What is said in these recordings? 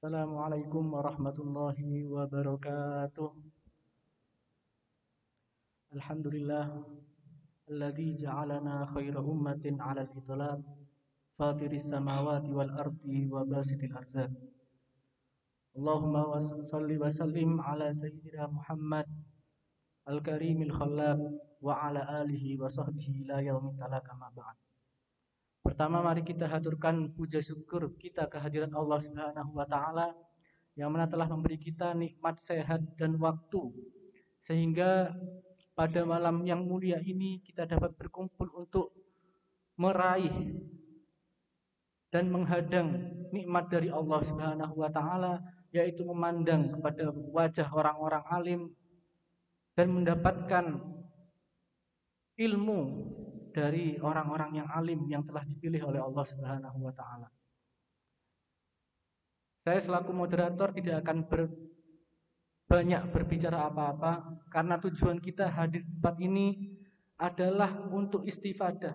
Assalamualaikum warahmatullahi wabarakatuh. Alhamdulillah alladzi ja'alana khaira ummatin 'alal itlaq fatiris samawati wal ardi wa basitil arzaq. Allahumma shalli wa sallim ala sayyidina Muhammad al-karimil khallaq wa ala alihi wa sahbihi ila yaumil talaq amma ba'd. Pertama mari kita haturkan puja syukur kita kehadirat Allah Subhanahu wa taala yang mana telah memberi kita nikmat sehat dan waktu sehingga pada malam yang mulia ini kita dapat berkumpul untuk meraih dan menghadang nikmat dari Allah Subhanahu wa taala, yaitu memandang kepada wajah orang-orang alim dan mendapatkan ilmu dari orang-orang yang alim yang telah dipilih oleh Allah Subhanahu wa taala. Saya selaku moderator tidak akan banyak berbicara apa-apa karena tujuan kita hadir di tempat ini adalah untuk istifadah,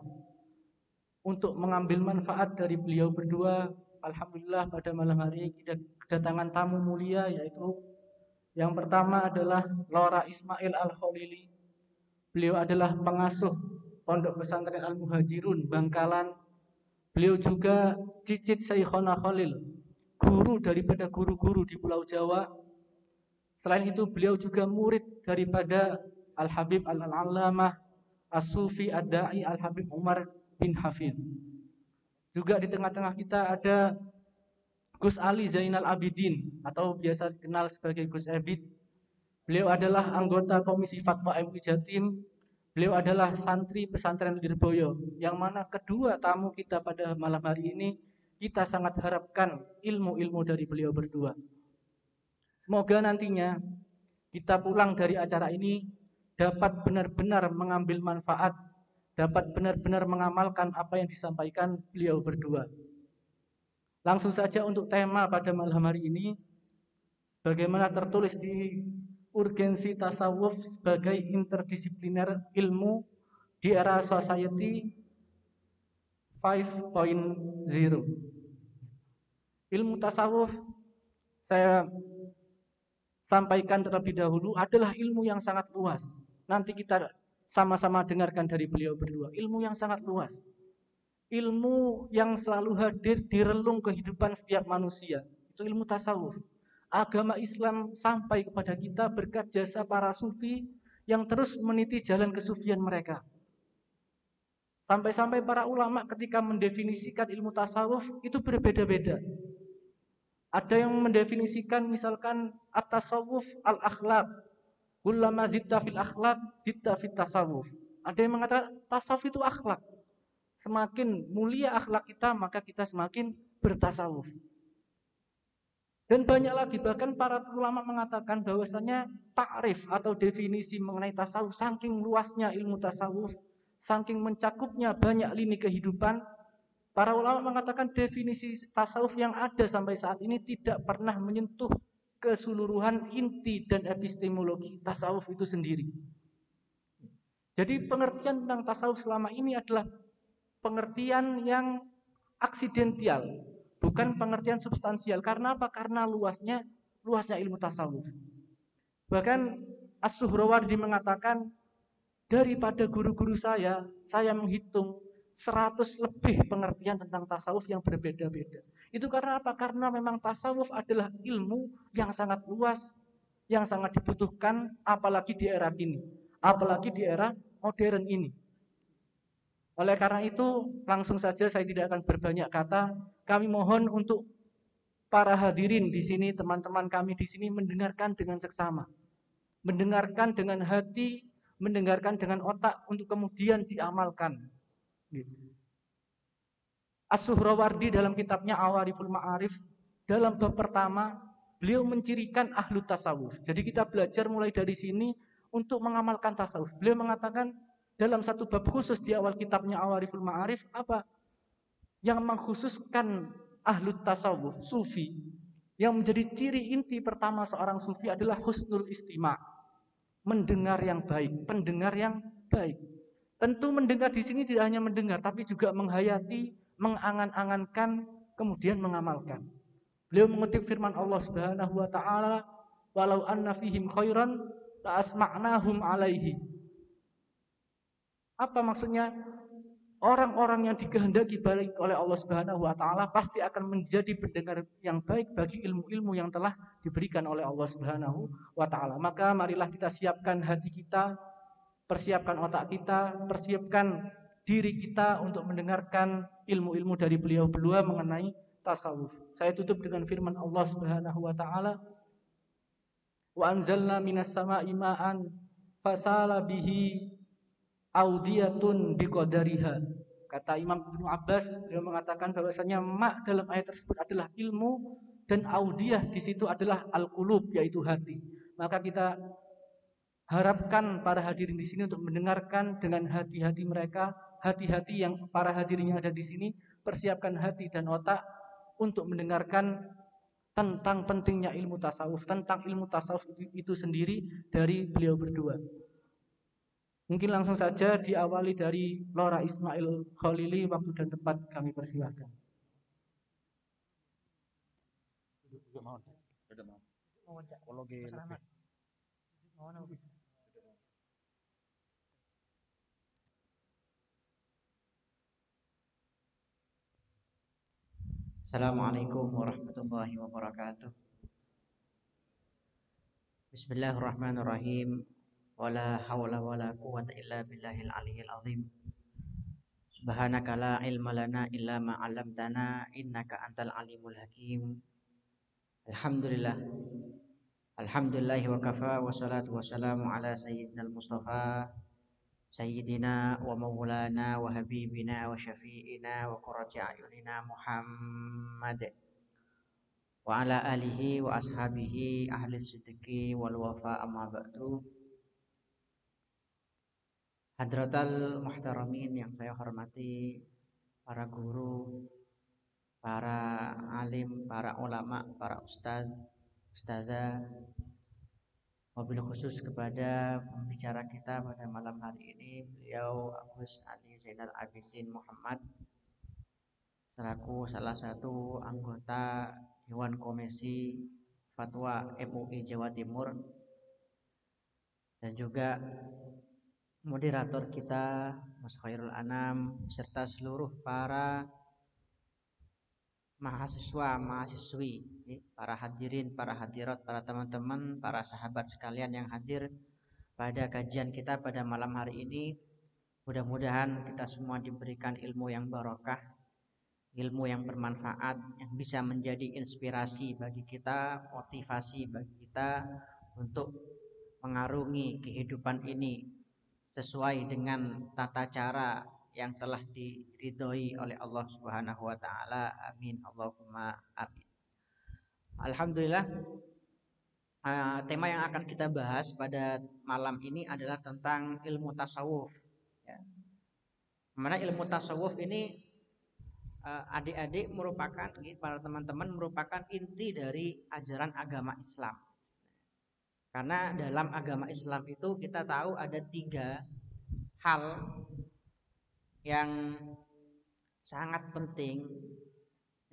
untuk mengambil manfaat dari beliau berdua. Alhamdulillah pada malam hari ini kita kedatangan tamu mulia, yaitu yang pertama adalah Lora Ismail Al-Khalili. Beliau adalah pengasuh Pondok Pesantren Al-Muhajirun Bangkalan. Beliau juga cicit Syekhona Khalil, guru daripada guru-guru di Pulau Jawa. Selain itu beliau juga murid daripada Al-Habib Al-Allamah As-Sufi Ad-Da'i Al-Habib Umar bin Hafid. Juga di tengah-tengah kita ada Gus Ali Zainal Abidin atau biasa dikenal sebagai Gus Ebit. Beliau adalah anggota Komisi Fatwa MUI Jatim. Beliau adalah santri pesantren Lirboyo, yang mana kedua tamu kita pada malam hari ini kita sangat harapkan ilmu-ilmu dari beliau berdua. Semoga nantinya kita pulang dari acara ini dapat benar-benar mengambil manfaat, dapat benar-benar mengamalkan apa yang disampaikan beliau berdua. Langsung saja untuk tema pada malam hari ini, bagaimana tertulis di urgensi tasawuf sebagai interdisipliner ilmu di era society 5.0. Ilmu tasawuf saya sampaikan terlebih dahulu adalah ilmu yang sangat luas. Nanti kita sama-sama dengarkan dari beliau berdua. Ilmu yang sangat luas. Ilmu yang selalu hadir di relung kehidupan setiap manusia. Itu ilmu tasawuf. Agama Islam sampai kepada kita berkat jasa para sufi yang terus meniti jalan kesufian mereka. Sampai-sampai para ulama ketika mendefinisikan ilmu tasawuf itu berbeda-beda. Ada yang mendefinisikan misalkan at-tasawuf al-akhlaq. Kullama zitta fil akhlaq, zitta fit tasawuf. Ada yang mengatakan tasawuf itu akhlak. Semakin mulia akhlak kita, maka kita semakin bertasawuf. Dan banyak lagi, bahkan para ulama mengatakan bahwasanya takrif atau definisi mengenai tasawuf, saking luasnya ilmu tasawuf, saking mencakupnya banyak lini kehidupan, para ulama mengatakan definisi tasawuf yang ada sampai saat ini tidak pernah menyentuh keseluruhan inti dan epistemologi tasawuf itu sendiri. Jadi pengertian tentang tasawuf selama ini adalah pengertian yang aksidental, bukan pengertian substansial. Karena apa? Karena luasnya ilmu tasawuf. Bahkan As-Suhrawardi mengatakan, daripada guru-guru saya menghitung 100 lebih pengertian tentang tasawuf yang berbeda-beda. Itu karena apa? Karena memang tasawuf adalah ilmu yang sangat luas, yang sangat dibutuhkan, apalagi di era ini, apalagi di era modern ini. Oleh karena itu, langsung saja saya tidak akan berbanyak kata. Kami mohon untuk para hadirin di sini, teman-teman kami di sini mendengarkan dengan seksama. Mendengarkan dengan hati, mendengarkan dengan otak untuk kemudian diamalkan. As-Suhrawardi dalam kitabnya Awariful Ma'arif, dalam bab pertama, beliau mencirikan ahlu tasawuf. Jadi kita belajar mulai dari sini untuk mengamalkan tasawuf. Beliau mengatakan, dalam satu bab khusus di awal kitabnya Awariful Ma'arif, apa? Yang mengkhususkan ahlu tasawuf, sufi. Yang menjadi ciri inti pertama seorang sufi adalah husnul istima'. Mendengar yang baik, pendengar yang baik. Tentu mendengar di sini tidak hanya mendengar, tapi juga menghayati, mengangan-angankan, kemudian mengamalkan. Beliau mengutip firman Allah Subhanahu wa taala, "Walau anna fihim khairan la asma'nahum alaihi." Apa maksudnya? Orang-orang yang dikehendaki baik oleh Allah Subhanahu wa taala pasti akan menjadi pendengar yang baik bagi ilmu-ilmu yang telah diberikan oleh Allah Subhanahu wa taala. Maka marilah kita siapkan hati kita, persiapkan otak kita, persiapkan diri kita untuk mendengarkan ilmu-ilmu dari beliau-beliau mengenai tasawuf. Saya tutup dengan firman Allah Subhanahu wa taala, "Wa anzalna minas sama'i ma'an fasala bihi audiyatun biqadariha." Kata Imam Ibnu Abbas, beliau mengatakan bahwasanya mak dalam ayat tersebut adalah ilmu dan audiyah di situ adalah al-qulub, yaitu hati. Maka kita harapkan para hadirin di sini untuk mendengarkan dengan hati-hati mereka, hati-hati yang para hadirin yang ada di sini, persiapkan hati dan otak untuk mendengarkan tentang pentingnya ilmu tasawuf, tentang ilmu tasawuf itu sendiri dari beliau berdua. Mungkin langsung saja diawali dari Lora Ismail Khalili, waktu dan tempat kami persilahkan. Assalamualaikum warahmatullahi wabarakatuh. Bismillahirrahmanirrahim. Wala hawla wala quwwata illa billahil aliyyil azim. Subhanaka la ilma lana illa ma 'allamtana innaka antal alimul hakim. Alhamdulillah. Alhamdulillahi wa kafa wa salatu wassalamu ala sayyidinal mustafa sayyidina wa maulana wa habibina wa syafi'ina wa qurrati a'yunina Muhammad wa ala alihi wa ashabihi ahli sidqi wal wafa amma ba'du. Hadratal muhtaramin yang saya hormati, para guru, para alim, para ulama, para ustadz, ustadzah, wabil khusus kepada pembicara kita pada malam hari ini, beliau Agus Ali Zainal Abidin Muhammad selaku salah satu anggota Dewan Komisi Fatwa MUI Jawa Timur, dan juga moderator kita Mas Khairul Anam serta seluruh para mahasiswa, mahasiswi, para hadirin, para hadirat, para teman-teman, para sahabat sekalian yang hadir pada kajian kita pada malam hari ini. Mudah-mudahan kita semua diberikan ilmu yang barokah, ilmu yang bermanfaat, yang bisa menjadi inspirasi bagi kita, motivasi bagi kita untuk mengarungi kehidupan ini sesuai dengan tata cara yang telah diridhoi oleh Allah Subhanahu wa taala. Amin Allahumma amin. Alhamdulillah, tema yang akan kita bahas pada malam ini adalah tentang ilmu tasawuf, ya. Mana ilmu tasawuf ini adik-adik merupakan, para teman-teman merupakan inti dari ajaran agama Islam. Karena dalam agama Islam itu kita tahu ada 3 hal yang sangat penting.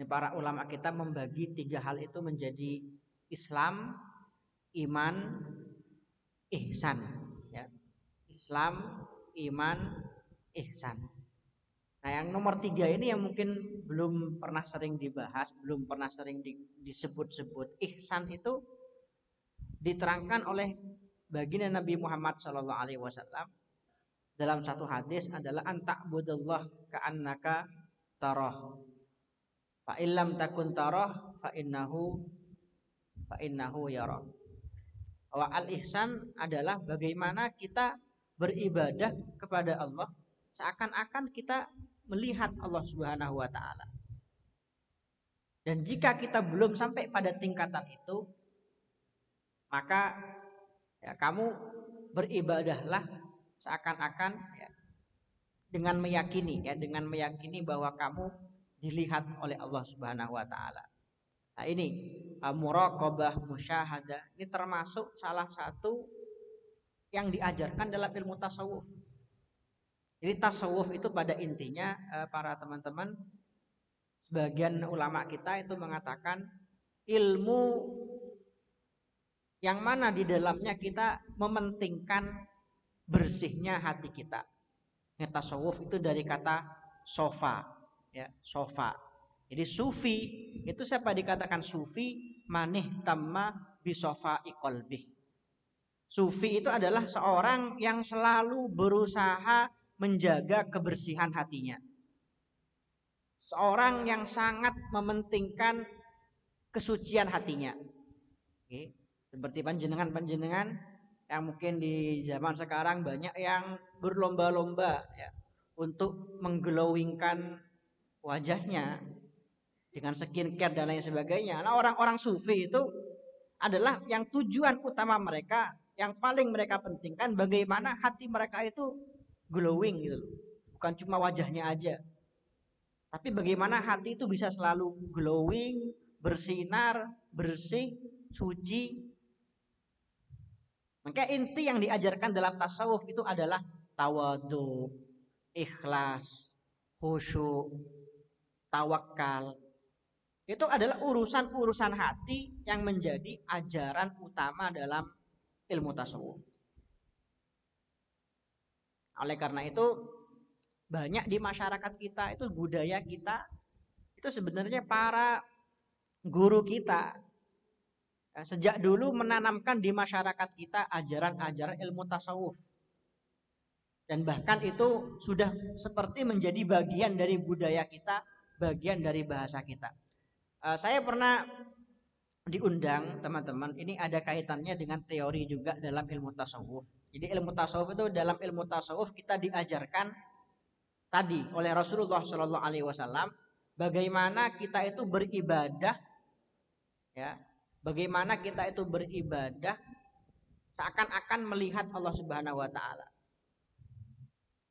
Para ulama kita membagi 3 hal itu menjadi Islam, iman, ihsan, ya. Islam, iman, ihsan. Nah, yang nomor 3 ini yang mungkin belum pernah sering dibahas, belum pernah sering disebut-sebut. Ihsan itu diterangkan oleh baginda Nabi Muhammad SAW dalam satu hadis adalah anta'budallah ka'annaka tarah, fa illam takun tarah fa innahu yara. Wa al-ihsan adalah bagaimana kita beribadah kepada Allah seakan-akan kita melihat Allah Subhanahu wa taala. Dan jika kita belum sampai pada tingkatan itu, maka ya, kamu beribadahlah seakan-akan, ya, dengan meyakini bahwa kamu dilihat oleh Allah Subhanahu wa taala. Nah, ini muraqabah, musyahadah, ini termasuk salah satu yang diajarkan dalam ilmu tasawuf. Jadi tasawuf itu pada intinya, para teman-teman, sebagian ulama kita itu mengatakan ilmu yang mana di dalamnya kita mementingkan bersihnya hati kita. Tasawuf itu dari kata sofa, ya, sofa. Jadi sufi itu siapa dikatakan sufi? Manih tamma bisofa iqalbi. Sufi itu adalah seorang yang selalu berusaha menjaga kebersihan hatinya. Seorang yang sangat mementingkan kesucian hatinya. Oke. Seperti panjenengan-panjenengan yang mungkin di zaman sekarang banyak yang berlomba-lomba ya, untuk mengglowingkan wajahnya dengan skincare dan lain sebagainya. Nah, orang-orang sufi itu adalah yang tujuan utama mereka, yang paling mereka pentingkan bagaimana hati mereka itu glowing gitu loh. Bukan cuma wajahnya aja. Tapi bagaimana hati itu bisa selalu glowing, bersinar, bersih, suci. Maka inti yang diajarkan dalam tasawuf itu adalah tawadhu, ikhlas, khusyuk, tawakal. Itu adalah urusan-urusan hati yang menjadi ajaran utama dalam ilmu tasawuf. Oleh karena itu banyak di masyarakat kita itu budaya kita itu sebenarnya para guru kita sejak dulu menanamkan di masyarakat kita ajaran-ajaran ilmu tasawuf. Dan bahkan itu sudah seperti menjadi bagian dari budaya kita, bagian dari bahasa kita. Saya pernah diundang teman-teman, ini ada kaitannya dengan teori juga dalam ilmu tasawuf. Jadi ilmu tasawuf itu dalam ilmu tasawuf kita diajarkan tadi oleh Rasulullah Shallallahu Alaihi Wasallam bagaimana kita itu beribadah, ya, bagaimana kita itu beribadah seakan-akan melihat Allah Subhanahu Wa Taala.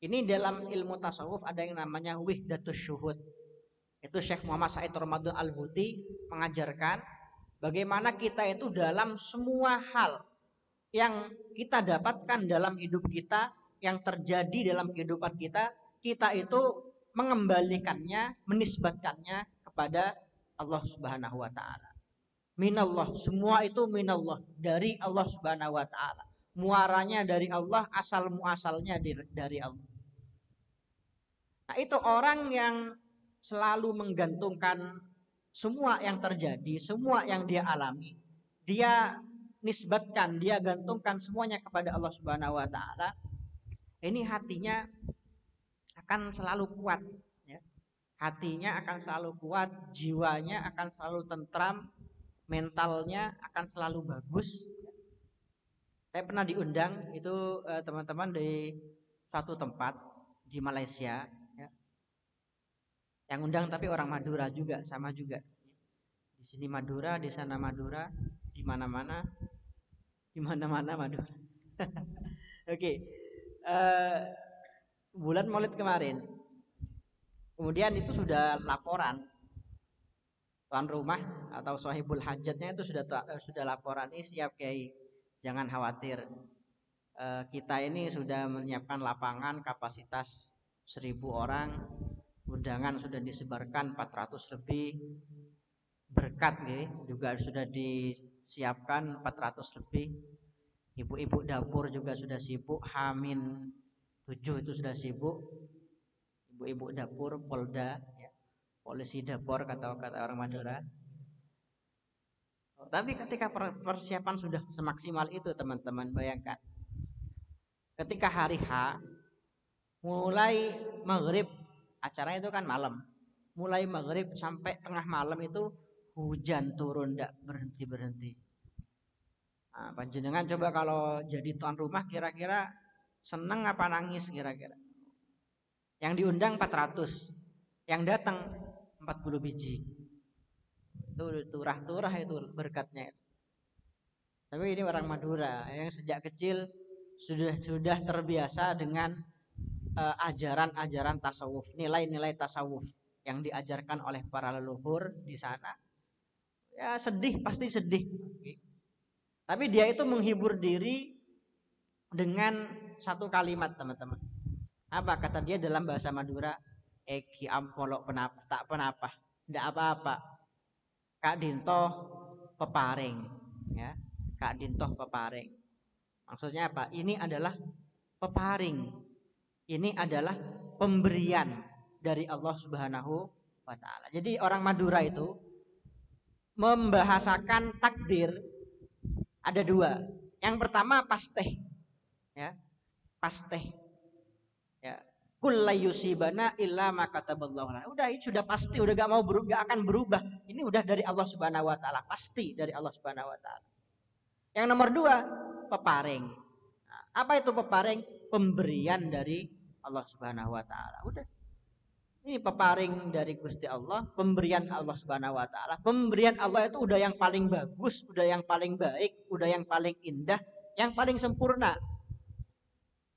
Ini dalam ilmu tasawuf ada yang namanya wihdatus syuhud. Itu Syekh Muhammad Said Ramadan Al-Huti mengajarkan bagaimana kita itu dalam semua hal yang kita dapatkan dalam hidup kita, yang terjadi dalam kehidupan kita, kita itu mengembalikannya, menisbatkannya kepada Allah Subhanahu wa taala. Minallah, semua itu minallah, dari Allah Subhanahu wa taala. Muaranya dari Allah, asal muasalnya dari Allah. Nah, itu orang yang selalu menggantungkan semua yang terjadi, semua yang dia alami, dia nisbatkan, dia gantungkan semuanya kepada Allah Subhanahu wa taala. Ini hatinya akan selalu kuat, ya. Hatinya akan selalu kuat, jiwanya akan selalu tentram, mentalnya akan selalu bagus. Saya pernah diundang itu teman-teman di suatu tempat di Malaysia, ya. Yang undang tapi orang Madura juga, sama juga. Di sini Madura, di sana Madura, di mana-mana Madura. Oke. Bulan Maulid kemarin. Kemudian itu sudah laporan. Tuan rumah atau sahibul hajatnya itu sudah laporan, ini siap Kiai, jangan khawatir. Kita ini sudah menyiapkan lapangan kapasitas 1000 orang. Undangan sudah disebarkan 400 lebih. Berkat juga sudah disiapkan 400 lebih. Ibu-ibu dapur juga sudah sibuk. Hamin 7 itu sudah sibuk. Ibu-ibu dapur, Polda, ya. Polisi dapur kata orang Madura. Tapi ketika persiapan sudah semaksimal itu teman-teman, bayangkan. Ketika hari H, mulai maghrib, acaranya itu kan malam. Mulai maghrib sampai tengah malam itu hujan turun, tidak berhenti-berhenti. Nah, panjenengan coba kalau jadi tuan rumah kira-kira seneng apa nangis kira-kira? Yang diundang 400, yang datang 40 biji. Itu turah-turah itu berkatnya. Tapi ini orang Madura yang sejak kecil sudah terbiasa dengan ajaran-ajaran tasawuf, nilai-nilai tasawuf yang diajarkan oleh para leluhur di sana. Ya sedih, pasti sedih. Tapi dia itu menghibur diri dengan satu kalimat teman-teman. Apa kata dia dalam bahasa Madura? Eki ampolok penapa, tak penapa, tidak apa-apa. Kak Dinto peparing, ya. Kak Dintoh peparing. Maksudnya apa? Ini adalah peparing. Ini adalah pemberian dari Allah Subhanahu wa taala. Jadi orang Madura itu membahasakan takdir ada dua. Yang pertama pasteh, ya. Pasteh. Ya. Kul la yusibana illa ma kataballahu lana. Udah itu sudah pasti, udah gak mau berubah, gak akan berubah. Ini udah dari Allah Subhanahu wa taala, pasti dari Allah Subhanahu wa taala. Yang nomor dua, peparing. Nah, apa itu peparing? Pemberian dari Allah Subhanahu wa taala. Udah. Ini peparing dari Gusti Allah, pemberian Allah Subhanahu wa taala. Pemberian Allah itu udah yang paling bagus, udah yang paling baik, udah yang paling indah, yang paling sempurna.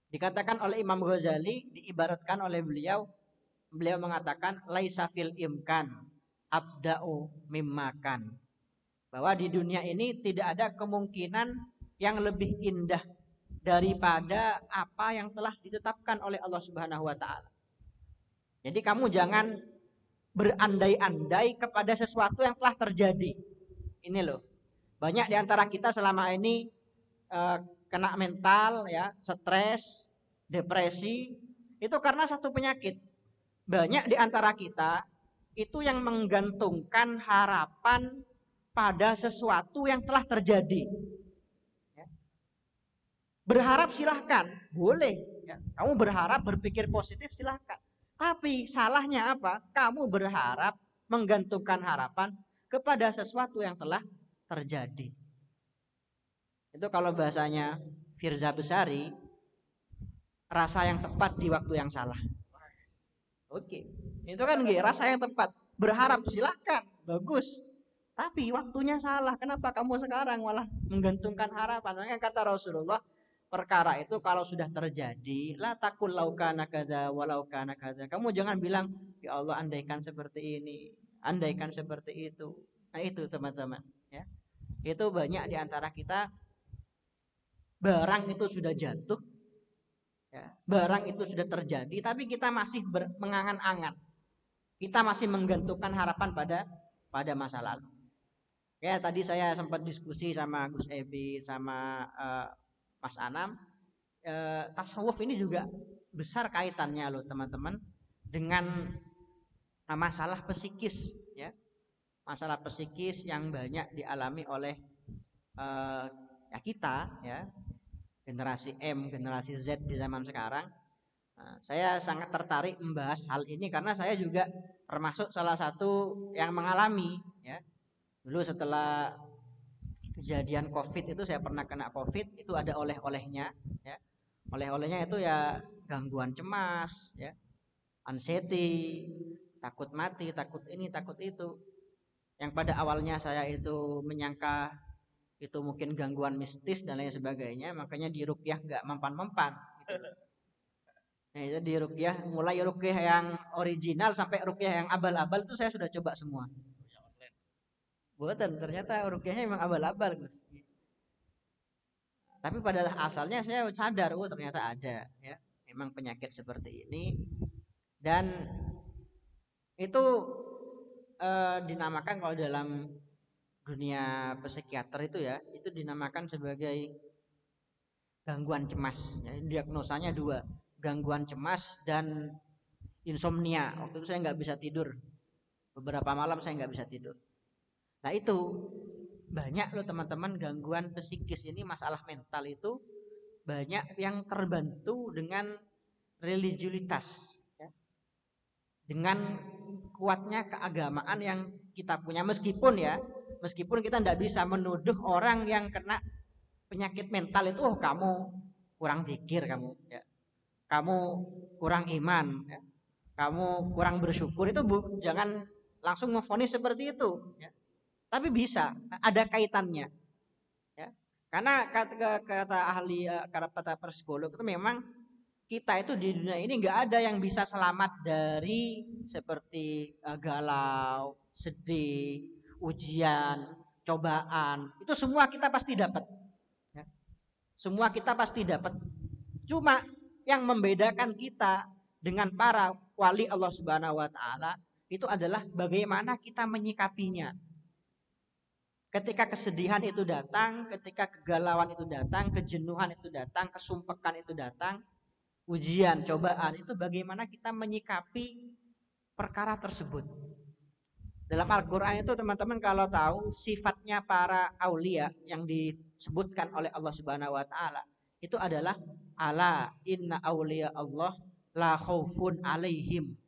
Dikatakan oleh Imam Ghazali, diibaratkan oleh beliau mengatakan laisa fil imkan abda'u mimmakan. Bahwa di dunia ini tidak ada kemungkinan yang lebih indah daripada apa yang telah ditetapkan oleh Allah Subhanahu wa taala. Jadi kamu jangan berandai-andai kepada sesuatu yang telah terjadi. Ini loh. Banyak di antara kita selama ini kena mental, ya, stres, depresi, itu karena satu penyakit. Banyak di antara kita itu yang menggantungkan harapan pada sesuatu yang telah terjadi. Ya. Berharap silahkan, boleh. Ya. Kamu berharap, berpikir positif silahkan. Tapi salahnya apa? Kamu berharap, menggantungkan harapan kepada sesuatu yang telah terjadi. Itu kalau bahasanya Firza Besari, rasa yang tepat di waktu yang salah. Oke, itu kan rasa yang tepat. Berharap silahkan, bagus. Tapi waktunya salah. Kenapa kamu sekarang malah menggantungkan harapan? Makanya kata Rasulullah, perkara itu kalau sudah terjadi, la takul laukana kada walaukana kada. Kamu jangan bilang, ya Allah andaikan seperti ini, andaikan seperti itu. Nah itu teman-teman, ya. Itu banyak di antara kita, barang itu sudah jatuh, ya, barang itu sudah terjadi, tapi kita masih mengangan-angan, kita masih menggantungkan harapan pada masa lalu. Ya tadi saya sempat diskusi sama Gus Ebi, sama Mas Anam, tasawuf ini juga besar kaitannya loh teman-teman dengan masalah psikis, ya, masalah psikis yang banyak dialami oleh ya kita, ya, generasi M, generasi Z di zaman sekarang. Nah, saya sangat tertarik membahas hal ini karena saya juga termasuk salah satu yang mengalami, ya. Dulu setelah kejadian COVID itu saya pernah kena COVID, itu ada oleh-olehnya, ya. Oleh-olehnya itu ya gangguan cemas, ya, anxiety, takut mati, takut ini, takut itu. Yang pada awalnya saya itu menyangka itu mungkin gangguan mistis dan lain sebagainya, makanya di ruqyah nggak mempan-mempan gitu. Nah, itu di ruqyah, mulai ruqyah yang original sampai ruqyah yang abal-abal itu saya sudah coba semua. Bukan, ternyata ruqyahnya memang abal-abal, Gus. Tapi pada asalnya saya sadar, oh ternyata ada, ya, memang penyakit seperti ini, dan itu dinamakan kalau dalam dunia psikiater itu, ya, itu dinamakan sebagai gangguan cemas. Ya, diagnosanya dua, gangguan cemas dan insomnia. Waktu itu saya nggak bisa tidur, beberapa malam saya nggak bisa tidur. Nah itu banyak loh teman-teman, gangguan psikis ini, masalah mental itu banyak yang terbantu dengan religiulitas, ya, dengan kuatnya keagamaan yang kita punya. Meskipun kita tidak bisa menuduh orang yang kena penyakit mental itu, oh kamu kurang zikir, kamu, ya, kamu kurang iman, ya, kamu kurang bersyukur. Itu jangan langsung memvonis seperti itu, ya. Tapi bisa ada kaitannya, ya. Karena kata ahli, kata psikolog itu memang kita itu di dunia ini nggak ada yang bisa selamat dari seperti galau, sedih, ujian, cobaan. Itu semua kita pasti dapat, ya. Semua kita pasti dapat. Cuma yang membedakan kita dengan para wali Allah Subhanahu wa taala itu adalah bagaimana kita menyikapinya. Ketika kesedihan itu datang, ketika kegalauan itu datang, kejenuhan itu datang, kesumpekan itu datang, ujian, cobaan, itu bagaimana kita menyikapi perkara tersebut. Dalam Al-Quran itu teman-teman kalau tahu sifatnya para aulia yang disebutkan oleh Allah Subhanahu wa taala itu adalah ala inna aulia Allah la khaufun alaihim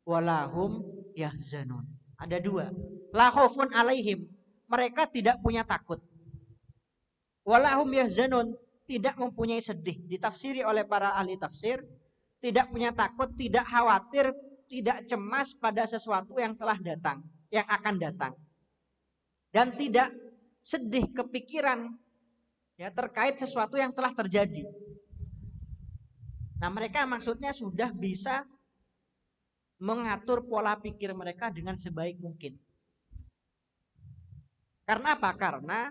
walahum yahzanun. Ada dua. La khaufun alaihim, mereka tidak punya takut. Walahum yahzanun, tidak mempunyai sedih. Ditafsiri oleh para ahli tafsir, tidak punya takut, tidak khawatir, tidak cemas pada sesuatu yang telah datang, yang akan datang. Dan tidak sedih kepikiran ya terkait sesuatu yang telah terjadi. Nah, mereka maksudnya sudah bisa mengatur pola pikir mereka dengan sebaik mungkin. Karena apa? Karena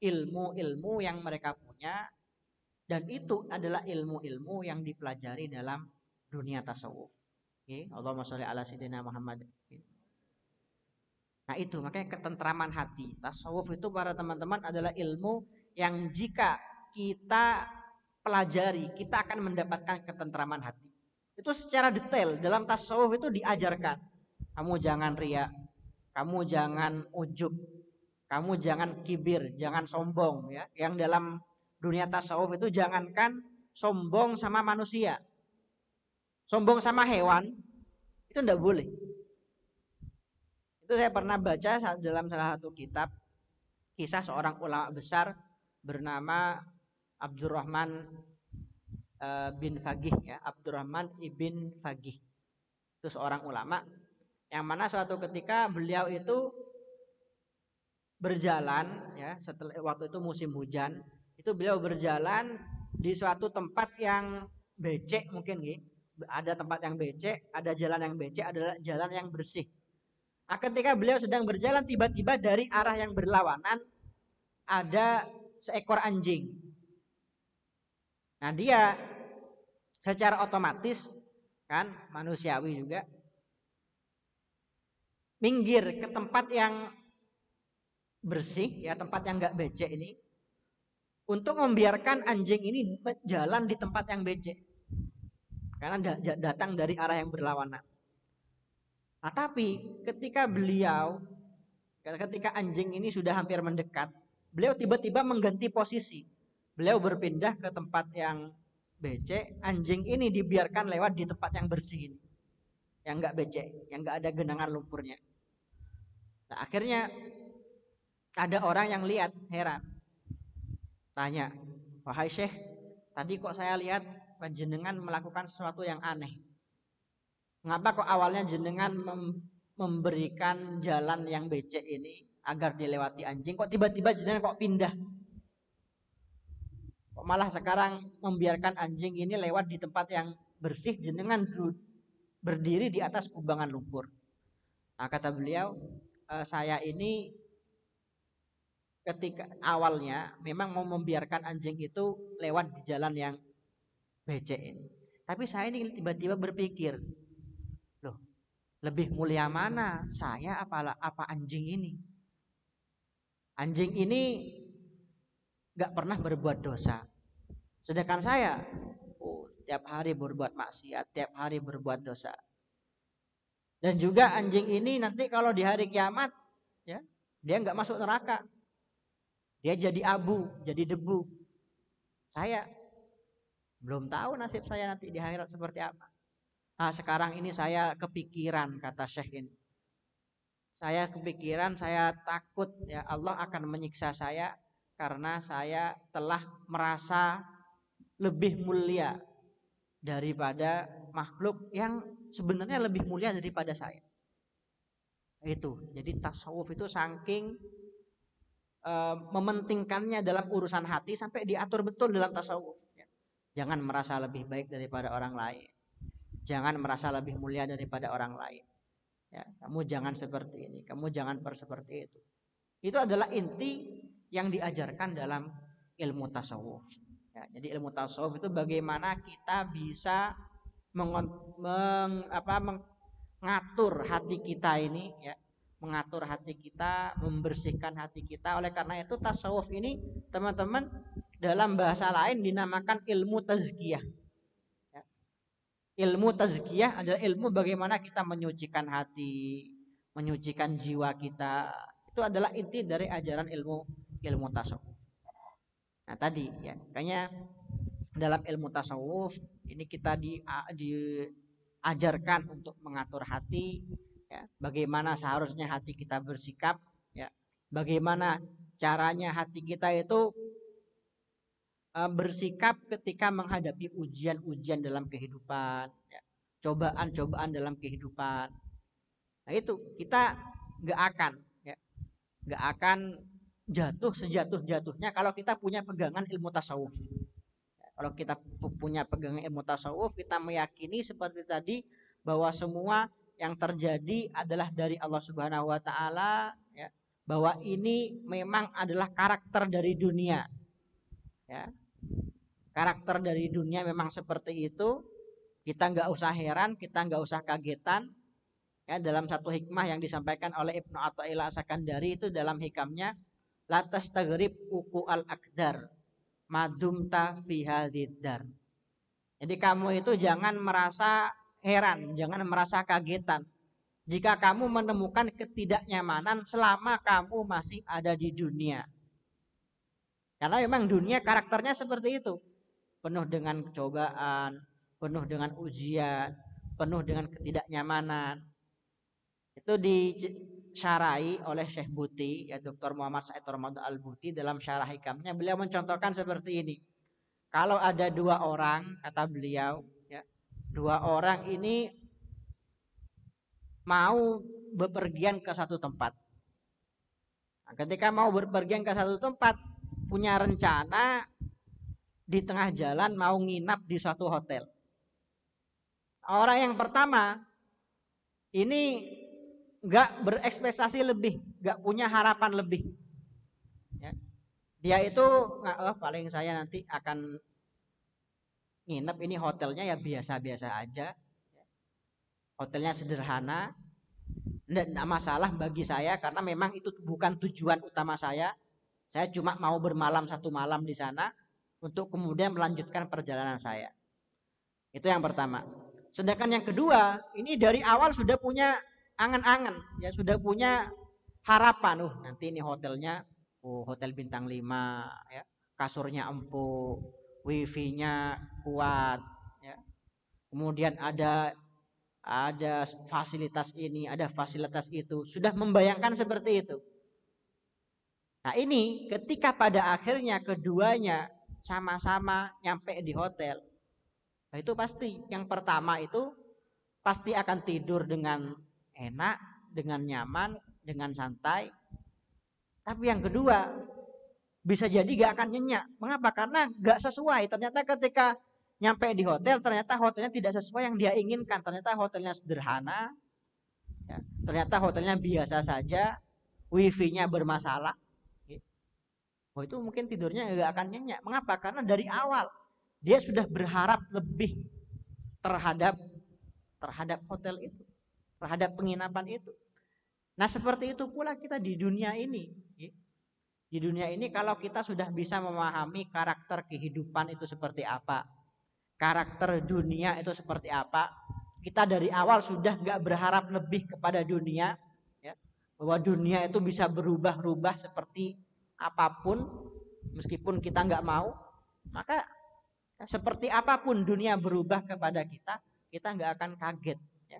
ilmu-ilmu yang mereka punya, dan itu adalah ilmu-ilmu yang dipelajari dalam dunia tasawuf. Okay. Allahumma sholli ala sayyidina Muhammad. Nah itu makanya ketentraman hati. Tasawuf itu para teman-teman adalah ilmu yang jika kita pelajari, kita akan mendapatkan ketentraman hati. Itu secara detail dalam tasawuf itu diajarkan. Kamu jangan riya, kamu jangan ujub, kamu jangan kibir, jangan sombong ya. Yang dalam dunia tasawuf itu jangankan sombong sama manusia, sombong sama hewan itu enggak boleh. Itu saya pernah baca dalam salah satu kitab kisah seorang ulama besar bernama Abdurrahman bin Fagih ya, Abdurrahman ibn Fagih. Itu seorang ulama yang mana suatu ketika beliau itu berjalan ya, setelah waktu itu musim hujan, itu beliau berjalan di suatu tempat yang becek mungkin gitu. Ada tempat yang becek, ada jalan yang becek, ada jalan yang bersih. Nah, ketika beliau sedang berjalan, tiba-tiba dari arah yang berlawanan ada seekor anjing. Nah, dia secara otomatis kan manusiawi juga minggir ke tempat yang bersih ya, tempat yang enggak becek ini, untuk membiarkan anjing ini jalan di tempat yang becek. Karena datang dari arah yang berlawanan. Nah, tapi ketika anjing ini sudah hampir mendekat, beliau tiba-tiba mengganti posisi. Beliau berpindah ke tempat yang becek, anjing ini dibiarkan lewat di tempat yang bersih ini. Yang enggak becek, yang enggak ada genangan lumpurnya. Nah, akhirnya ada orang yang lihat, heran. Tanya, "Wahai Syekh, tadi kok saya lihat panjenengan melakukan sesuatu yang aneh. Mengapa kok awalnya jenengan memberikan jalan yang becek ini agar dilewati anjing, kok tiba-tiba jenengan kok pindah? Kok malah sekarang membiarkan anjing ini lewat di tempat yang bersih, jenengan berdiri di atas kubangan lumpur?" Nah, kata beliau, saya ini ketika awalnya memang mau membiarkan anjing itu lewat di jalan yang becek ini. Tapi saya ini tiba-tiba berpikir, loh, lebih mulia mana saya apa anjing ini? Anjing ini gak pernah berbuat dosa. Sedangkan saya tiap hari berbuat maksiat, tiap hari berbuat dosa. Dan juga anjing ini nanti kalau di hari kiamat ya, dia gak masuk neraka. Dia jadi abu, jadi debu. Saya belum tahu nasib saya nanti di akhirat seperti apa. Nah, sekarang ini saya kepikiran, kata Syekh ini. Saya kepikiran, saya takut ya Allah akan menyiksa saya karena saya telah merasa lebih mulia daripada makhluk yang sebenarnya lebih mulia daripada saya. Itu. Jadi tasawuf itu saking mementingkannya dalam urusan hati sampai diatur betul dalam tasawuf. Jangan merasa lebih baik daripada orang lain. Jangan merasa lebih mulia daripada orang lain. Ya, kamu jangan seperti ini, kamu jangan seperti itu. Itu adalah inti yang diajarkan dalam ilmu tasawuf. Ya, jadi ilmu tasawuf itu bagaimana kita bisa mengatur hati kita ini, ya, mengatur hati kita, membersihkan hati kita. Oleh karena itu tasawuf ini teman-teman dalam bahasa lain dinamakan ilmu tazkiyah. Ya. Ilmu tazkiyah adalah ilmu bagaimana kita menyucikan hati, menyucikan jiwa kita. Itu adalah inti dari ajaran ilmu tasawuf. Nah tadi ya, kayaknya dalam ilmu tasawuf ini kita diajarkan untuk mengatur hati, ya, bagaimana seharusnya hati kita bersikap, ya, bagaimana caranya hati kita itu bersikap ketika menghadapi ujian-ujian dalam kehidupan, ya, cobaan-cobaan dalam kehidupan. Nah itu kita nggak akan, ya, nggak akan jatuh sejatuh-jatuhnya kalau kita punya pegangan ilmu tasawuf. Kalau kita punya pegangan ilmu tasawuf, kita meyakini seperti tadi bahwa semua yang terjadi adalah dari Allah Subhanahu wa taala, ya. Bahwa ini memang adalah karakter dari dunia. Ya. Karakter dari dunia memang seperti itu. Kita nggak usah heran, kita nggak usah kagetan. Ya, dalam satu hikmah yang disampaikan oleh Ibnu Athaillah As-Sakandari itu dalam hikamnya, la tastagrib uku al-akdar madumta fi hadzidar. Jadi kamu itu jangan merasa heran, jangan merasa kagetan jika kamu menemukan ketidaknyamanan selama kamu masih ada di dunia. Karena memang dunia karakternya seperti itu. Penuh dengan cobaan, penuh dengan ujian, penuh dengan ketidaknyamanan. Itu disyarai oleh Syekh Buti, ya Dr. Muhammad Said Ramadan Al-Buti dalam syarah hikamnya. Beliau mencontohkan seperti ini. Kalau ada dua orang, kata beliau, ya, dua orang ini mau bepergian ke satu tempat. Nah, ketika mau berpergian ke satu tempat, punya rencana di tengah jalan mau nginap di suatu hotel. Orang yang pertama ini nggak berekspektasi lebih, nggak punya harapan lebih. Ya. Dia itu paling saya nanti akan nginep, ini hotelnya ya biasa-biasa aja. Hotelnya sederhana, tidak masalah bagi saya karena memang itu bukan tujuan utama saya. Saya cuma mau bermalam satu malam di sana untuk kemudian melanjutkan perjalanan saya. Itu yang pertama. Sedangkan yang kedua, ini dari awal sudah punya angan-angan, ya sudah punya harapan. Nanti ini hotelnya, hotel bintang 5, ya, kasurnya empuk, wifi-nya kuat, ya. Kemudian ada fasilitas ini, ada fasilitas itu, sudah membayangkan seperti itu. Nah ini ketika pada akhirnya keduanya sama-sama nyampe di hotel, nah itu pasti yang pertama itu pasti akan tidur dengan enak, dengan nyaman, dengan santai. Tapi yang kedua bisa jadi gak akan nyenyak. Mengapa? Karena gak sesuai. Ternyata ketika nyampe di hotel, ternyata hotelnya tidak sesuai yang dia inginkan. Ternyata hotelnya sederhana, ya. Ternyata hotelnya biasa saja, wifi-nya bermasalah. Oh itu mungkin tidurnya gak akan nyenyak. Mengapa? Karena dari awal dia sudah berharap lebih terhadap hotel itu, terhadap penginapan itu. Nah seperti itu pula kita di dunia ini. Di dunia ini kalau kita sudah bisa memahami karakter kehidupan itu seperti apa, karakter dunia itu seperti apa, kita dari awal sudah gak berharap lebih kepada dunia, ya, bahwa dunia itu bisa berubah-ubah seperti apapun, meskipun kita gak mau, maka seperti apapun dunia berubah kepada kita, kita nggak akan kaget, ya.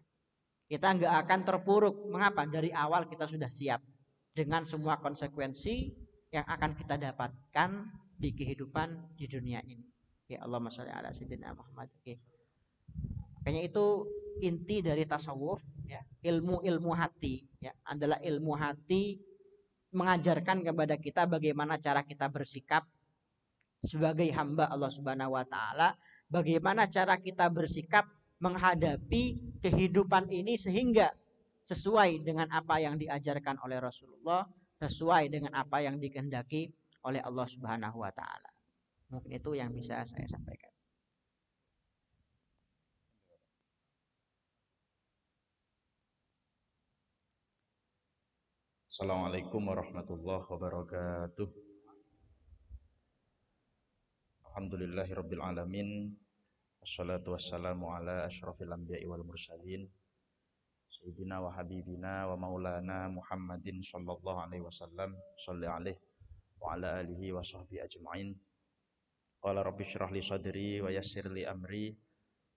Kita nggak akan terpuruk. Mengapa? Dari awal kita sudah siap dengan semua konsekuensi yang akan kita dapatkan di kehidupan di dunia ini. Ya Allahumma sholli ala sayyidina Muhammad. Oke. Kayaknya itu inti dari tasawuf, ya. Ilmu hati, ya, adalah ilmu hati mengajarkan kepada kita bagaimana cara kita bersikap sebagai hamba Allah Subhanahu wa taala, bagaimana cara kita bersikap menghadapi kehidupan ini sehingga sesuai dengan apa yang diajarkan oleh Rasulullah, sesuai dengan apa yang dikehendaki oleh Allah Subhanahu wa taala. Mungkin itu yang bisa saya sampaikan. Assalamualaikum warahmatullahi wabarakatuh. Alhamdulillahirabbil alamin. Wassalatu wassalamu ala asyrafil anbiya'i wal mursalin. Sayyidina wa habibina wa maulana Muhammadin sallallahu alaihi wasallam. Shalli alaihi wa ala alihi wa sahbihi ajma'in. Qala rabbi syrah li sadri wa yassir li amri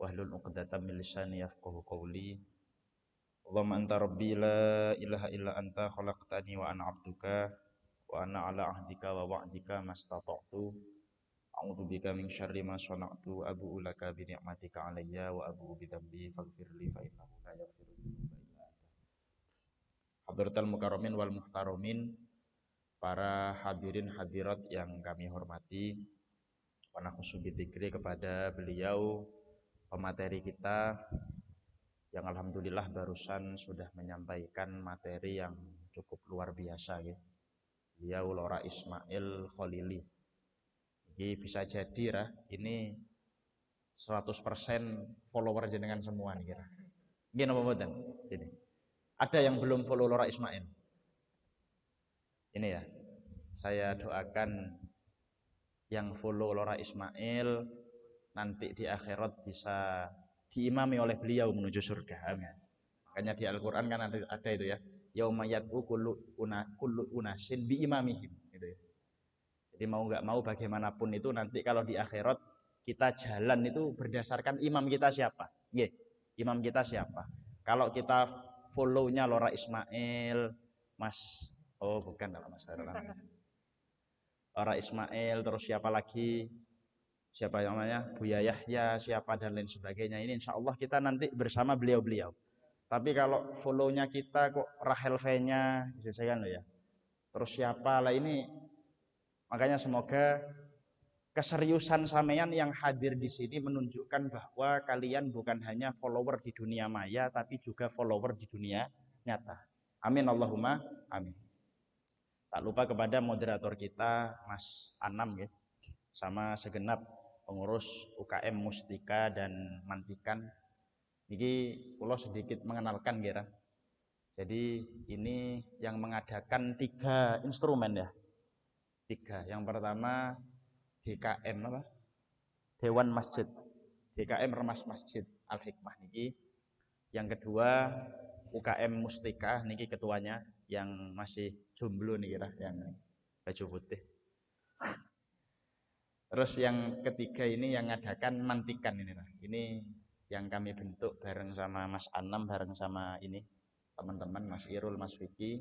wahlul 'uqdatam min lisani yafqahu qawli. Allahumma anta rabbi la ilaha illa anta khalaqtani wa ana 'abduka wa ana 'ala 'ahdika wa wa'dika mastata'tu. A'udzu bika min syarri ma shana'tu abu'u laka bi ni'matika 'alayya wa abu'u bi dzambi faghfirli fa innahu la yaghfiru dzunuba illa anta. Hadratal mukarramin wal muhtaramin, para hadirin hadirat yang kami hormati, wa nakhusu bi dzikri kepada beliau pemateri kita yang alhamdulillah barusan sudah menyampaikan materi yang cukup luar biasa ya. Beliau Lora Ismail Khalili. Jadi bisa jadi lah ini 100% follower jenengan semua nih kira. Nggih napa mboten? Sini. Ada yang belum follow Lora Ismail? Ini ya. Saya doakan yang follow Lora Ismail nanti di akhirat bisa diimami oleh beliau menuju surga. Amin. Makanya di Al-Qur'an kan ada itu ya. Yauma yad'u kullu unasin bi imamihim gitu ya. Jadi mau enggak mau bagaimanapun itu nanti kalau di akhirat kita jalan itu berdasarkan imam kita siapa. Nggih. Imam kita siapa? Kalau kita follow-nya Lora Ismail, bukan kalau Mas Lora Ismail, terus siapa lagi? Siapa yang namanya Buya Yahya, siapa dan lain sebagainya, ini insya Allah kita nanti bersama beliau-beliau. Tapi kalau follow-nya kita kok Rahel V-nya saya kan loh ya, terus siapa lah ini, makanya semoga keseriusan sampeyan yang hadir di sini menunjukkan bahwa kalian bukan hanya follower di dunia maya tapi juga follower di dunia nyata. Amin Allahumma amin. Tak lupa kepada moderator kita Mas Anam ya, sama segenap pengurus UKM Mustika dan Mantikan. Ini kula sedikit mengenalkan kira. Jadi ini yang mengadakan 3 instrumen ya. 3. Yang pertama DKM apa? Dewan Masjid. DKM Remas Masjid Al Hikmah niki. Yang kedua UKM Mustika niki ketuanya yang masih jomblo nih kira, yang baju putih. Terus yang ketiga ini yang ngadakan Mantikan ini lah. Ini yang kami bentuk bareng sama Mas Anam, bareng sama ini teman-teman Mas Irul, Mas Vicky.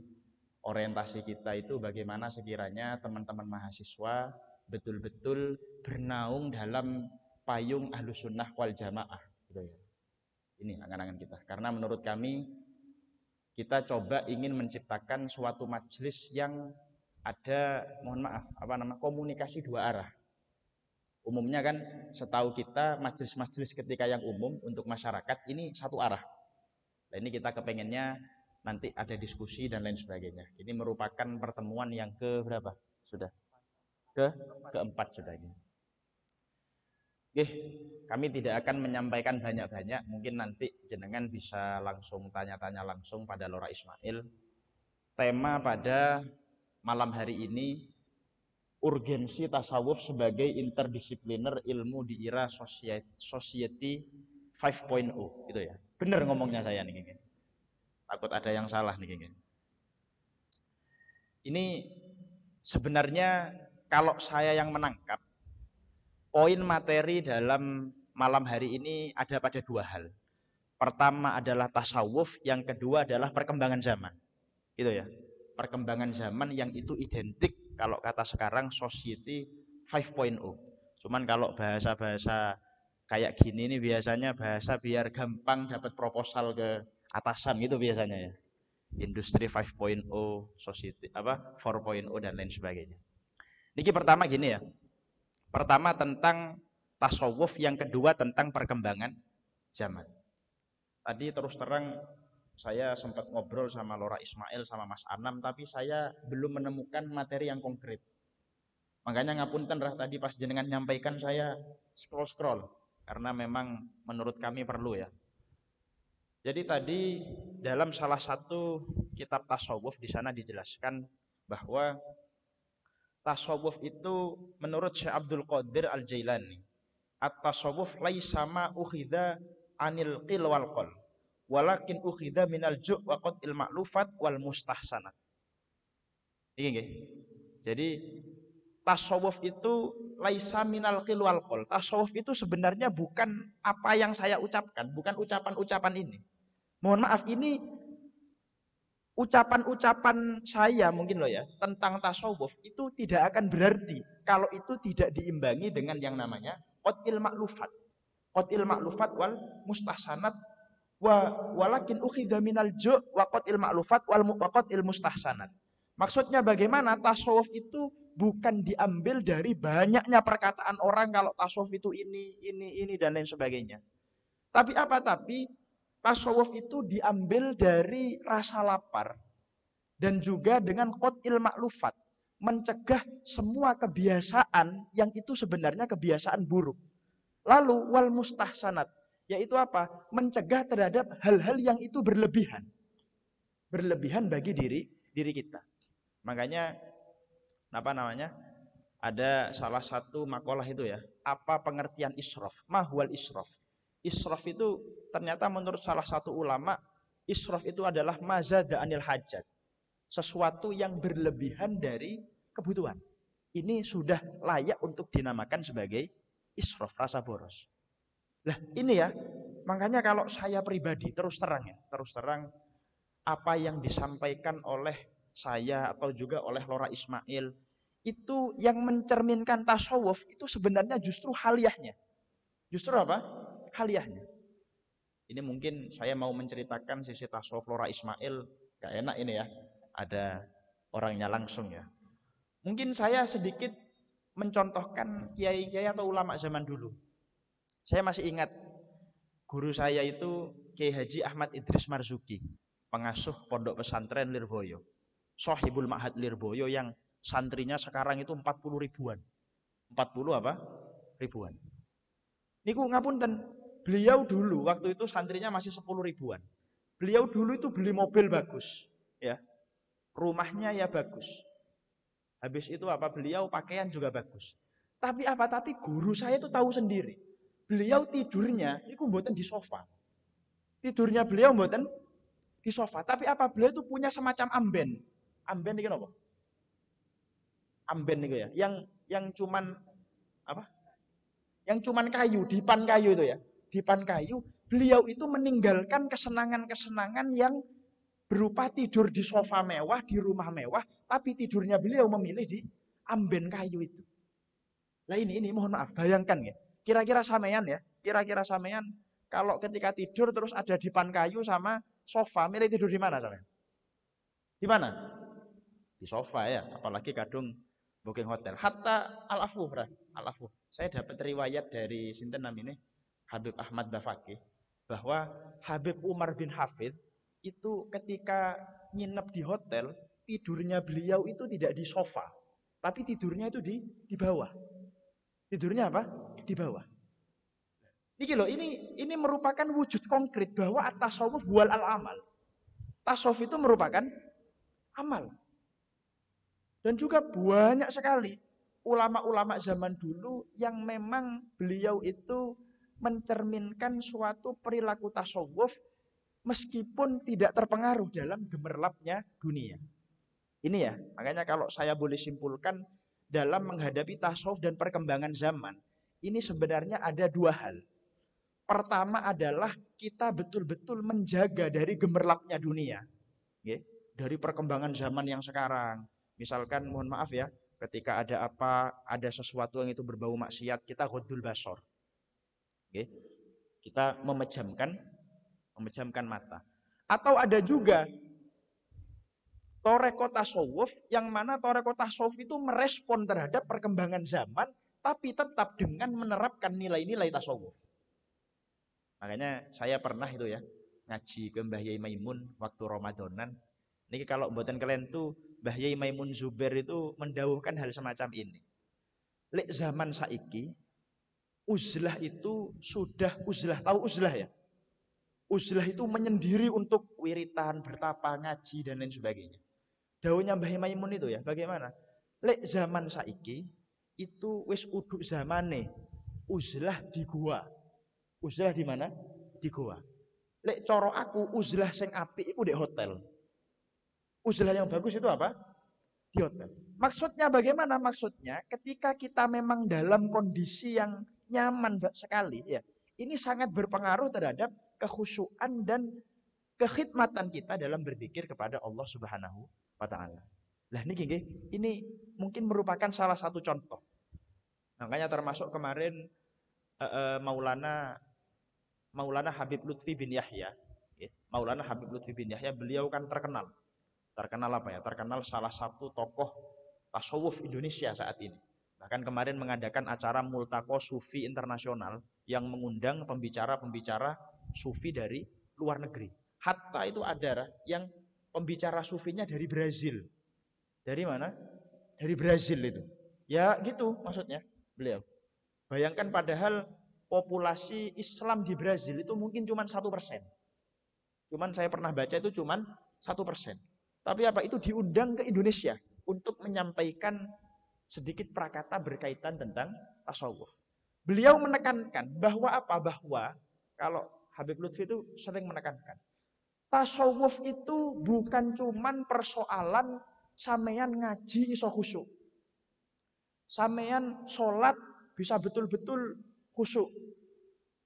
Orientasi kita itu bagaimana sekiranya teman-teman mahasiswa betul-betul bernaung dalam payung Ahlussunnah wal Jamaah gitu ya. Ini angan-angan kita. Karena menurut kami kita coba ingin menciptakan suatu majelis yang ada, mohon maaf, komunikasi 2 arah. Umumnya kan setahu kita majelis-majelis ketika yang umum untuk masyarakat ini 1 arah. Nah ini kita kepengennya nanti ada diskusi dan lain sebagainya. Ini merupakan pertemuan yang ke berapa? Sudah? Keempat sudah ini. Oke, kami tidak akan menyampaikan banyak-banyak. Mungkin nanti jenengan bisa langsung tanya-tanya langsung pada Lora Ismail. Tema pada malam hari ini, urgensi tasawuf sebagai interdisipliner ilmu di era society 5.0 gitu ya. Bener ngomongnya saya nih gini. Takut ada yang salah nih gini. Ini sebenarnya kalau saya yang menangkap poin materi dalam malam hari ini ada pada 2 hal. Pertama adalah tasawuf, yang kedua adalah perkembangan zaman. Gitu ya. Perkembangan zaman yang itu identik kalau kata sekarang society 5.0. Cuman kalau bahasa-bahasa kayak gini nih biasanya bahasa biar gampang dapat proposal ke atasan gitu biasanya ya. Industri 5.0, society 4.0 dan lain sebagainya. Niki pertama gini ya. Pertama tentang tasawuf, yang kedua tentang perkembangan zaman. Tadi terus terang saya sempat ngobrol sama Lora Ismail sama Mas Anam, tapi saya belum menemukan materi yang konkret. Makanya ngapunten rah tadi pas jenengan nyampaikan saya scroll-scroll karena memang menurut kami perlu ya. Jadi tadi dalam salah satu kitab tasawuf di sana dijelaskan bahwa tasawuf itu menurut Syekh Abdul Qadir Al-Jailani, at-tasawuf laisa ma ukhidha anil qil wal qol, walakin ukhidha minal ju' wa qatil ma'lufat wal mustahsanat. Iki nggih. Jadi tasawuf itu laisa minal qil wal qol. Tasawuf itu sebenarnya bukan apa yang saya ucapkan, bukan ucapan-ucapan ini. Mohon maaf, ini ucapan-ucapan saya mungkin loh ya tentang tasawuf itu tidak akan berarti kalau itu tidak diimbangi dengan yang namanya qatil ma'lufat wal mustahsanat walakin ukhidha minal ju' wa qatil ma'lufat wal qatil mustahsanat. Maksudnya bagaimana tasawuf itu bukan diambil dari banyaknya perkataan orang kalau tasawuf itu ini dan lain sebagainya. Tapi apa? Tapi tasawuf itu diambil dari rasa lapar dan juga dengan qatil ma'lufat, mencegah semua kebiasaan yang itu sebenarnya kebiasaan buruk. Lalu wal mustahsanat, yaitu apa? Mencegah terhadap hal-hal yang itu berlebihan. Berlebihan bagi diri kita. Makanya apa namanya? Ada salah satu makalah itu ya, apa pengertian israf? Mahwal israf. Israf itu ternyata menurut salah satu ulama, israf itu adalah mazada anil hajat. Sesuatu yang berlebihan dari kebutuhan. Ini sudah layak untuk dinamakan sebagai israf, rasa boros. Lah ini ya, makanya kalau saya pribadi terus terang apa yang disampaikan oleh saya atau juga oleh Lora Ismail itu yang mencerminkan tasawuf itu sebenarnya justru haliyahnya. Justru apa? Haliyahnya. Ini mungkin saya mau menceritakan sisi tasawuf Lora Ismail, gak enak ini ya. Ada orangnya langsung ya. Mungkin saya sedikit mencontohkan kiai-kiai atau ulama zaman dulu. Saya masih ingat guru saya itu Kiai Haji Ahmad Idris Marzuki, pengasuh pondok pesantren Lirboyo, Sohibul Ma'had Lirboyo yang santrinya sekarang itu 40 ribuan. 40 apa? Ribuan. Niku ngapunten, beliau dulu waktu itu santrinya masih 10 ribuan. Beliau dulu itu beli mobil bagus, ya. Rumahnya ya bagus. Habis itu apa? Beliau pakaian juga bagus. Tapi apa? Tapi guru saya itu tahu sendiri. Beliau tidurnya niku mboten di sofa. Tidurnya beliau mboten di sofa. Tapi apa? Beliau itu punya semacam amben. Amben niku apa? Amben niku ya. Yang cuman apa? Yang cuman kayu, dipan kayu itu ya. Dipan kayu. Beliau itu meninggalkan kesenangan-kesenangan yang berupa tidur di sofa mewah, di rumah mewah, tapi tidurnya beliau memilih di amben kayu itu. Lah ini mohon maaf, bayangkan ya. Kira-kira sampean ya, kira-kira sampean kalau ketika tidur terus ada dipan kayu sama sofa, milih tidur di mana sampean? Di mana? Di sofa ya, apalagi kadung booking hotel. Hatta Al-Afu, Al-Afu. Saya dapat riwayat dari sinten namanya Habib Ahmad Bafaqih bahwa Habib Umar bin Hafid itu ketika nginep di hotel, tidurnya beliau itu tidak di sofa, tapi tidurnya itu di bawah. Tidurnya apa? Di bawah. Niki loh, ini merupakan wujud konkret bahwa at-tasawuf wal al-amal. Tasawuf itu merupakan amal. Dan juga banyak sekali ulama-ulama zaman dulu yang memang beliau itu mencerminkan suatu perilaku tasawuf meskipun tidak terpengaruh dalam gemerlapnya dunia. Ini ya, makanya kalau saya boleh simpulkan dalam menghadapi tasawuf dan perkembangan zaman, ini sebenarnya ada dua hal. Pertama adalah kita betul-betul menjaga dari gemerlapnya dunia. Dari perkembangan zaman yang sekarang. Misalkan mohon maaf ya, ketika ada apa, ada sesuatu yang itu berbau maksiat, kita ghaddul basar. Kita memejamkan mata. Atau ada juga toreko tasawuf, yang mana toreko tasawuf itu merespon terhadap perkembangan zaman, tapi tetap dengan menerapkan nilai-nilai tasawuf. Makanya saya pernah itu ya, ngaji ke Mbah Yai Maimun waktu Ramadanan. Ini kalau mboten kalian tuh Mbah Yai Maimun Zubair itu mendawuhkan hal semacam ini. Lek zaman saiki uzlah itu sudah uzlah, tahu uzlah ya? Uzlah itu menyendiri untuk wiritan, bertapa, ngaji dan lain sebagainya. Dawuhnya Mbah Maimun itu ya, bagaimana? Lek zaman saiki itu wis uduk zamane uzlah di gua. Uzlah di mana? Di gua. Lek coro aku uzlah sing apik iku di hotel. Uzlah yang bagus itu apa? Di hotel. Maksudnya bagaimana? Maksudnya ketika kita memang dalam kondisi yang nyaman sekali ya. Ini sangat berpengaruh terhadap kekhusyuan dan kekhidmatan kita dalam berzikir kepada Allah Subhanahu wa taala. Lah ini mungkin merupakan salah satu contoh. Makanya termasuk kemarin Maulana Habib Lutfi bin Yahya. Maulana Habib Lutfi bin Yahya, beliau kan terkenal. Terkenal apa ya? Terkenal salah satu tokoh tasawuf Indonesia saat ini. Bahkan kemarin mengadakan acara Multaqo Sufi Internasional yang mengundang pembicara-pembicara sufi dari luar negeri. Hatta itu ada yang pembicara sufinya dari Brazil. Dari mana? Dari Brazil itu. Ya gitu maksudnya beliau. Bayangkan padahal populasi Islam di Brazil itu mungkin cuma 1%. Cuman saya pernah baca itu cuma 1%. Tapi apa itu diundang ke Indonesia untuk menyampaikan sedikit prakata berkaitan tentang tasawuf. Beliau menekankan bahwa apa? Bahwa kalau Habib Lutfi itu sering menekankan tasawuf itu bukan cuman persoalan sampeyan ngaji iso khusyuk. Sampeyan sholat bisa betul-betul khusyuk.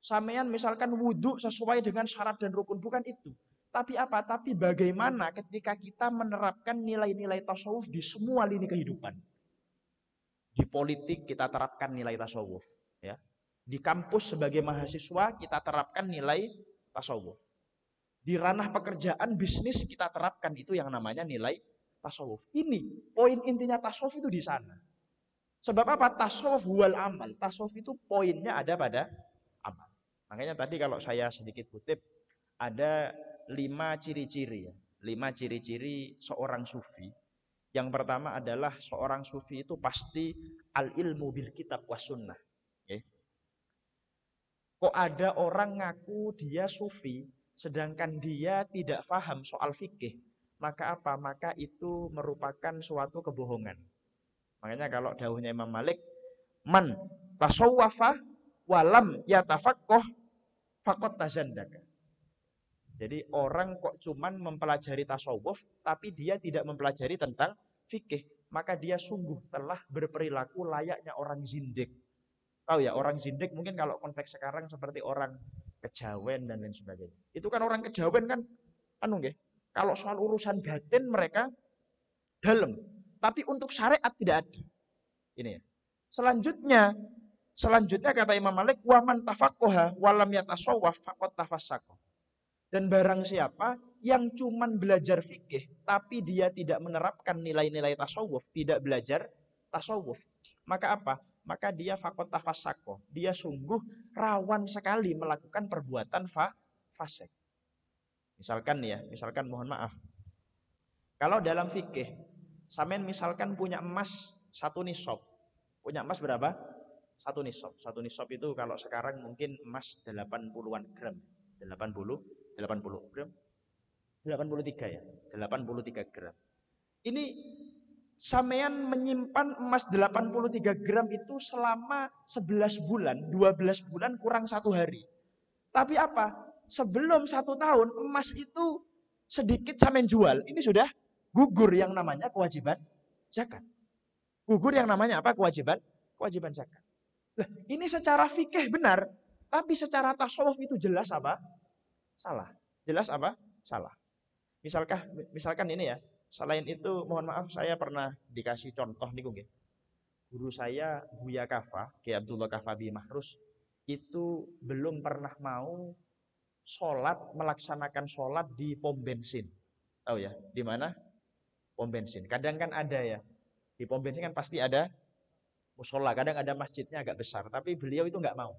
Sampeyan misalkan wudhu sesuai dengan syarat dan rukun, bukan itu. Tapi apa? Tapi bagaimana ketika kita menerapkan nilai-nilai tasawuf di semua lini kehidupan. Di politik kita terapkan nilai tasawuf, ya. Di kampus sebagai mahasiswa kita terapkan nilai tasawuf. Di ranah pekerjaan bisnis kita terapkan itu yang namanya nilai tasawuf. Ini poin intinya tasawuf itu di sana. Sebab apa? Tasawuf wal amal. Tasawuf itu poinnya ada pada amal. Makanya tadi kalau saya sedikit kutip ada 5 ciri-ciri ya. 5 ciri-ciri seorang sufi. Yang pertama adalah seorang sufi itu pasti al-ilmu bil kitab was sunnah. Okay. Kok ada orang ngaku dia sufi, sedangkan dia tidak paham soal fikih, maka apa? Maka itu merupakan suatu kebohongan. Makanya kalau dawuhnya Imam Malik, man tasawwafa walam yatafaqqah faqad tazandaka. Jadi orang kok cuman mempelajari tasawuf tapi dia tidak mempelajari tentang fikih, maka dia sungguh telah berperilaku layaknya orang zindik. Tahu ya, orang zindik mungkin kalau konteks sekarang seperti orang kejawen dan lain sebagainya. Itu kan orang kejawen kan nggih. Kalau soal urusan batin mereka dalam, tapi untuk syariat tidak ada. Ini ya. Selanjutnya kata Imam Malik, wa man tafaqqaha wa lam yatasawwaf faqad tafassaqa. Dan barang siapa yang cuman belajar fikih tapi dia tidak menerapkan nilai-nilai tasawuf, tidak belajar tasawuf, maka apa? Maka dia faqad tafassaqa. Dia sungguh rawan sekali melakukan perbuatan fasik. Misalkan mohon maaf. Kalau dalam fikih, sampean misalkan punya emas 1 nisab. Punya emas berapa? 1 nisab. 1 nisab itu kalau sekarang mungkin emas 80-an gram. 80 gram. 83 ya. 83 gram. Ini sampean menyimpan emas 83 gram itu selama 11 bulan, 12 bulan kurang 1 hari. Tapi apa? Sebelum 1 tahun emas itu sedikit sampean jual. Ini sudah gugur yang namanya kewajiban zakat. Gugur yang namanya apa? Kewajiban zakat. Nah, ini secara fikih benar, tapi secara tasawuf itu jelas apa? Salah. Jelas apa? Salah. Misalkan ini ya. Selain itu, mohon maaf saya pernah dikasih contoh niku nggih. Guru saya Buya Kafa, Ki Abdullah Kafabi Mahrus, itu belum pernah mau melaksanakan sholat di pom bensin. Tahu ya, di mana? Pom bensin. Kadang kan ada ya. Di pom bensin kan pasti ada musola, kadang ada masjidnya agak besar, tapi beliau itu nggak mau.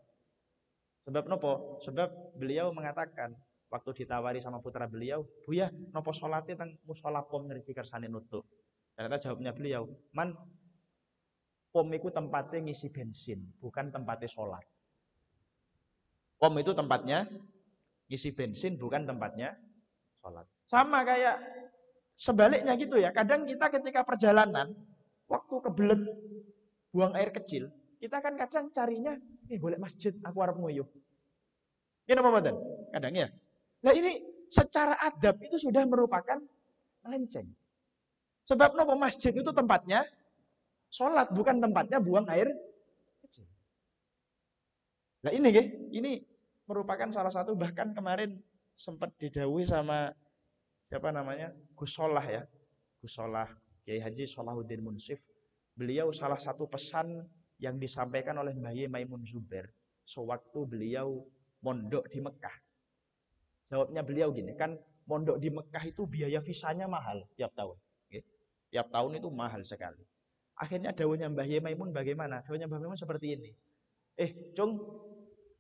Sebab nopo? Sebab beliau mengatakan waktu ditawari sama putra beliau, "Buya, nopo salate teng musala pom ngriki kersane nutuk." Ternyata jawabnya beliau, "Man, pom itu tempatnya ngisi bensin, bukan tempatnya sholat. Pom itu tempatnya Ngisi bensin bukan tempatnya sholat. Sama kayak sebaliknya gitu ya. Kadang kita ketika perjalanan, waktu kebelet buang air kecil, kita kan kadang carinya, boleh masjid, aku harap nguyuh. Ini apa badan? Kadang ya. Nah ini secara adab itu sudah merupakan melenceng. Sebab nopo masjid itu tempatnya sholat, bukan tempatnya buang air kecil. Nah ini merupakan salah satu, bahkan kemarin sempat didhawuhi sama siapa namanya, Gus Solah ya, Gus Solah Kiai Haji Sholahuddin Munsif. Beliau salah satu pesan yang disampaikan oleh Mbah Yai Maimun Zubair sewaktu beliau mondok di Mekah. Jawabnya beliau gini, kan mondok di Mekah itu biaya visanya mahal tiap tahun. Tiap tahun itu mahal sekali. Akhirnya dawuhnya Mbah Yai Maimun bagaimana? Dawuhnya Mbah Maimun seperti ini. Cung,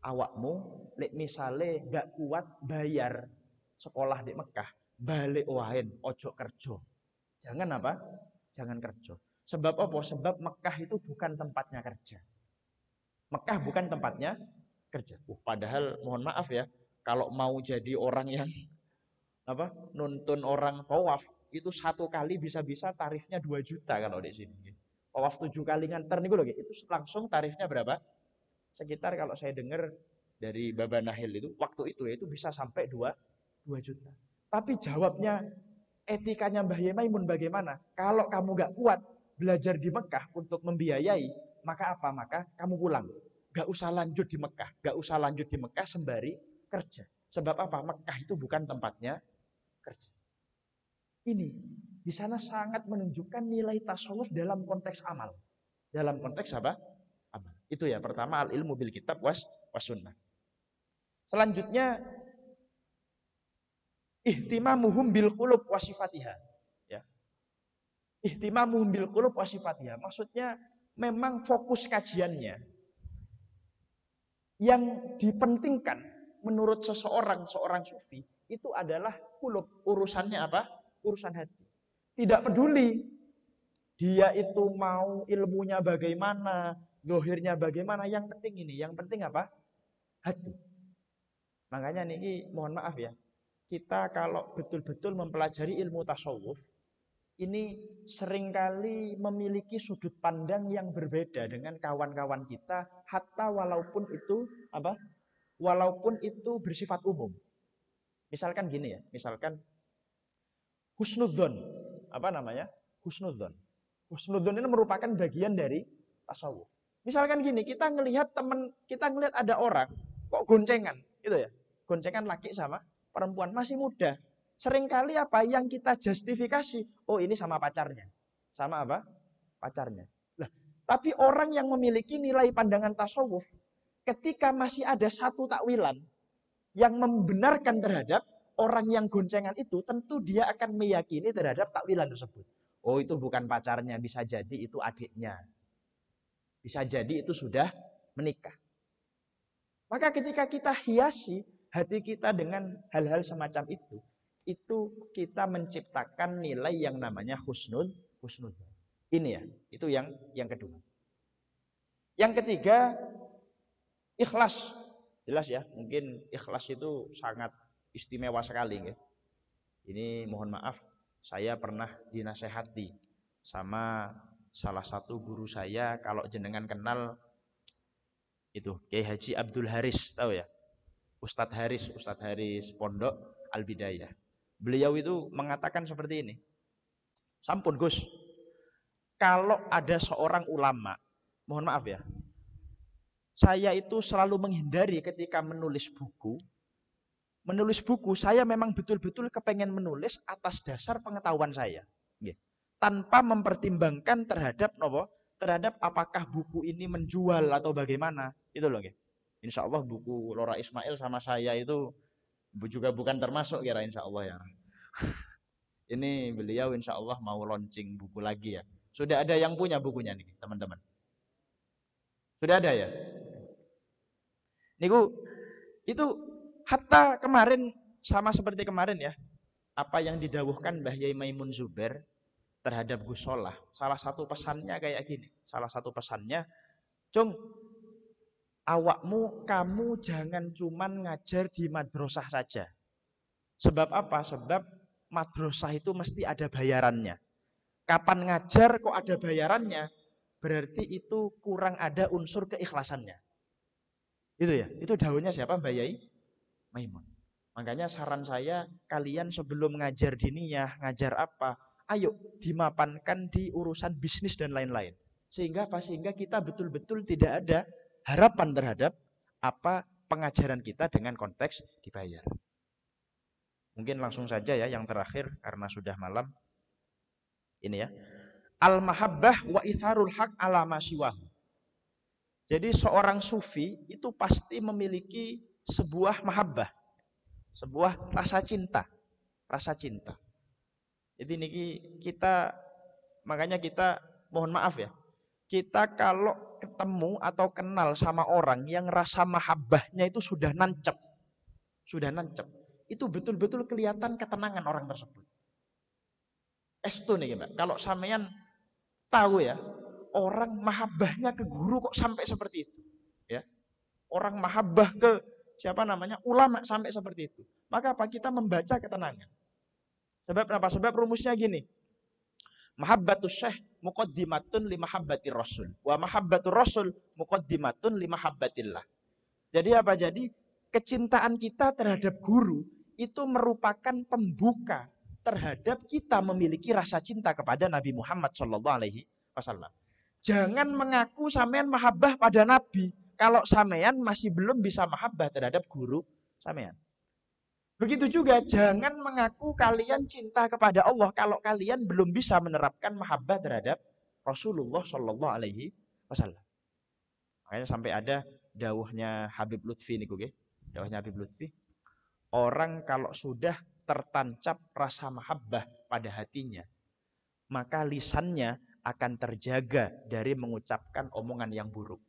awakmu lek misale gak kuat bayar sekolah di Mekah, balik wahen, ojo kerja. Jangan apa? Jangan kerja. Sebab apa? Sebab Mekah itu bukan tempatnya kerja. Mekah bukan tempatnya kerja. Padahal mohon maaf ya, kalau mau jadi orang yang nuntun orang tawaf, itu satu kali bisa-bisa tarifnya 2 juta kalau di sini. Tawaf 7 kali nganter nih loh, itu langsung tarifnya berapa? Sekitar kalau saya dengar dari Baba Nahil itu waktu itu ya, itu bisa sampai 2 juta. Tapi jawabnya etikanya Mbah Yai Maimun bagaimana? Kalau kamu gak kuat belajar di Mekah untuk membiayai, maka apa? Maka kamu pulang. Gak usah lanjut di Mekah. Gak usah lanjut di Mekah sembari kerja. Sebab apa? Mekah itu bukan tempatnya kerja. Ini di sana sangat menunjukkan nilai tasawuf dalam konteks amal. Dalam konteks apa? Amal. Itu ya, pertama al-ilmu bil kitab was sunnah. Selanjutnya ihtimamuhum bil qulub wasifatiha. Ya. Ihtimamuhum bil qulub wasifatiha. Maksudnya memang fokus kajiannya yang dipentingkan menurut seorang sufi itu adalah qulub. Urusannya apa? Urusan hati. Tidak peduli dia itu mau ilmunya bagaimana, zahirnya bagaimana, yang penting ini, yang penting apa? Hati. Makanya niki mohon maaf ya, kita kalau betul-betul mempelajari ilmu tasawuf, ini seringkali memiliki sudut pandang yang berbeda dengan kawan-kawan kita, hatta walaupun itu apa? Walaupun itu bersifat umum. Misalkan gini ya, misalkan husnudzon, apa namanya? Husnudzon. Husnudzon ini merupakan bagian dari tasawuf. Misalkan gini, kita ngelihat ada orang kok goncengan, gitu ya. Goncengan laki sama perempuan masih muda. Seringkali apa yang kita justifikasi, oh ini sama pacarnya. Sama apa? Pacarnya. Lah, tapi orang yang memiliki nilai pandangan tasawuf, ketika masih ada satu takwilan yang membenarkan terhadap orang yang goncengan itu, tentu dia akan meyakini terhadap takwilan tersebut. Oh itu bukan pacarnya, bisa jadi itu adiknya. Bisa jadi itu sudah menikah. Maka ketika kita hiasi hati kita dengan hal-hal semacam itu kita menciptakan nilai yang namanya husnul. Ini ya, itu yang kedua. Yang ketiga, ikhlas. Jelas ya, mungkin ikhlas itu sangat istimewa sekali ya. Ini mohon maaf, saya pernah dinasehati sama salah satu guru saya, kalau jenengan kenal itu Kiai Haji Abdul Haris, tahu ya? Ustadz Haris Pondok Al-Bidayah. Beliau itu mengatakan seperti ini. Sampun Gus, kalau ada seorang ulama, mohon maaf ya, saya itu selalu menghindari ketika menulis buku. Menulis buku, saya memang betul-betul kepengen menulis atas dasar pengetahuan saya. Tanpa mempertimbangkan terhadap apakah buku ini menjual atau bagaimana. Itu loh. Insya Allah buku Lora Ismail sama saya itu juga bukan termasuk kira insya Allah ya. Ini beliau insya Allah mau launching buku lagi ya. Sudah ada yang punya bukunya nih teman-teman. Sudah ada ya. Niku itu hatta kemarin sama seperti kemarin ya. Apa yang didawuhkan Mbah Yai Maimun Zubair terhadap Gus Solah. Salah satu pesannya kayak gini. Salah satu pesannya, Cung, awakmu, kamu jangan cuman ngajar di madrasah saja. Sebab apa? Sebab madrasah itu mesti ada bayarannya. Kapan ngajar kok ada bayarannya? Berarti itu kurang ada unsur keikhlasannya. Itu ya, itu daunnya siapa? Mbak Yai Maimun. Makanya saran saya, kalian sebelum ngajar diniyah, ngajar apa, ayo dimapankan di urusan bisnis dan lain-lain. Sehingga apa? Sehingga kita betul-betul tidak ada harapan terhadap apa pengajaran kita dengan konteks dibayar. Mungkin langsung saja ya yang terakhir karena sudah malam. Ini ya. Al-mahabbah wa itharul haq ala ma siwahu. Jadi seorang sufi itu pasti memiliki sebuah mahabbah, sebuah rasa cinta, rasa cinta. Jadi niki kita, makanya kita mohon maaf ya, kita kalau ketemu atau kenal sama orang yang rasa mahabbahnya itu sudah nancep, itu betul-betul kelihatan ketenangan orang tersebut. Estu nih Mbak, kalau sampean tahu ya, orang mahabbahnya ke guru kok sampai seperti itu, ya. Orang mahabbah ke siapa namanya ulama sampai seperti itu. Maka apa? Kita membaca ketenangan. Sebab apa? Sebab rumusnya gini. Mahabbatus syekh muqaddimatun li mahabbatir rasul. Wa mahabbatur rasul muqaddimatun li mahabbatillah. Jadi apa? Jadi kecintaan kita terhadap guru itu merupakan pembuka terhadap kita memiliki rasa cinta kepada Nabi Muhammad SAW. Jangan mengaku sampean mahabbah pada Nabi kalau sampean masih belum bisa mahabbah terhadap guru sampean. Begitu juga jangan mengaku kalian cinta kepada Allah kalau kalian belum bisa menerapkan mahabbah terhadap Rasulullah SAW. Makanya sampai ada dawuhnya Habib Lutfi niku nggih. Dawuhnya Habib Lutfi. Orang kalau sudah tertancap rasa mahabbah pada hatinya, maka lisannya akan terjaga dari mengucapkan omongan yang buruk.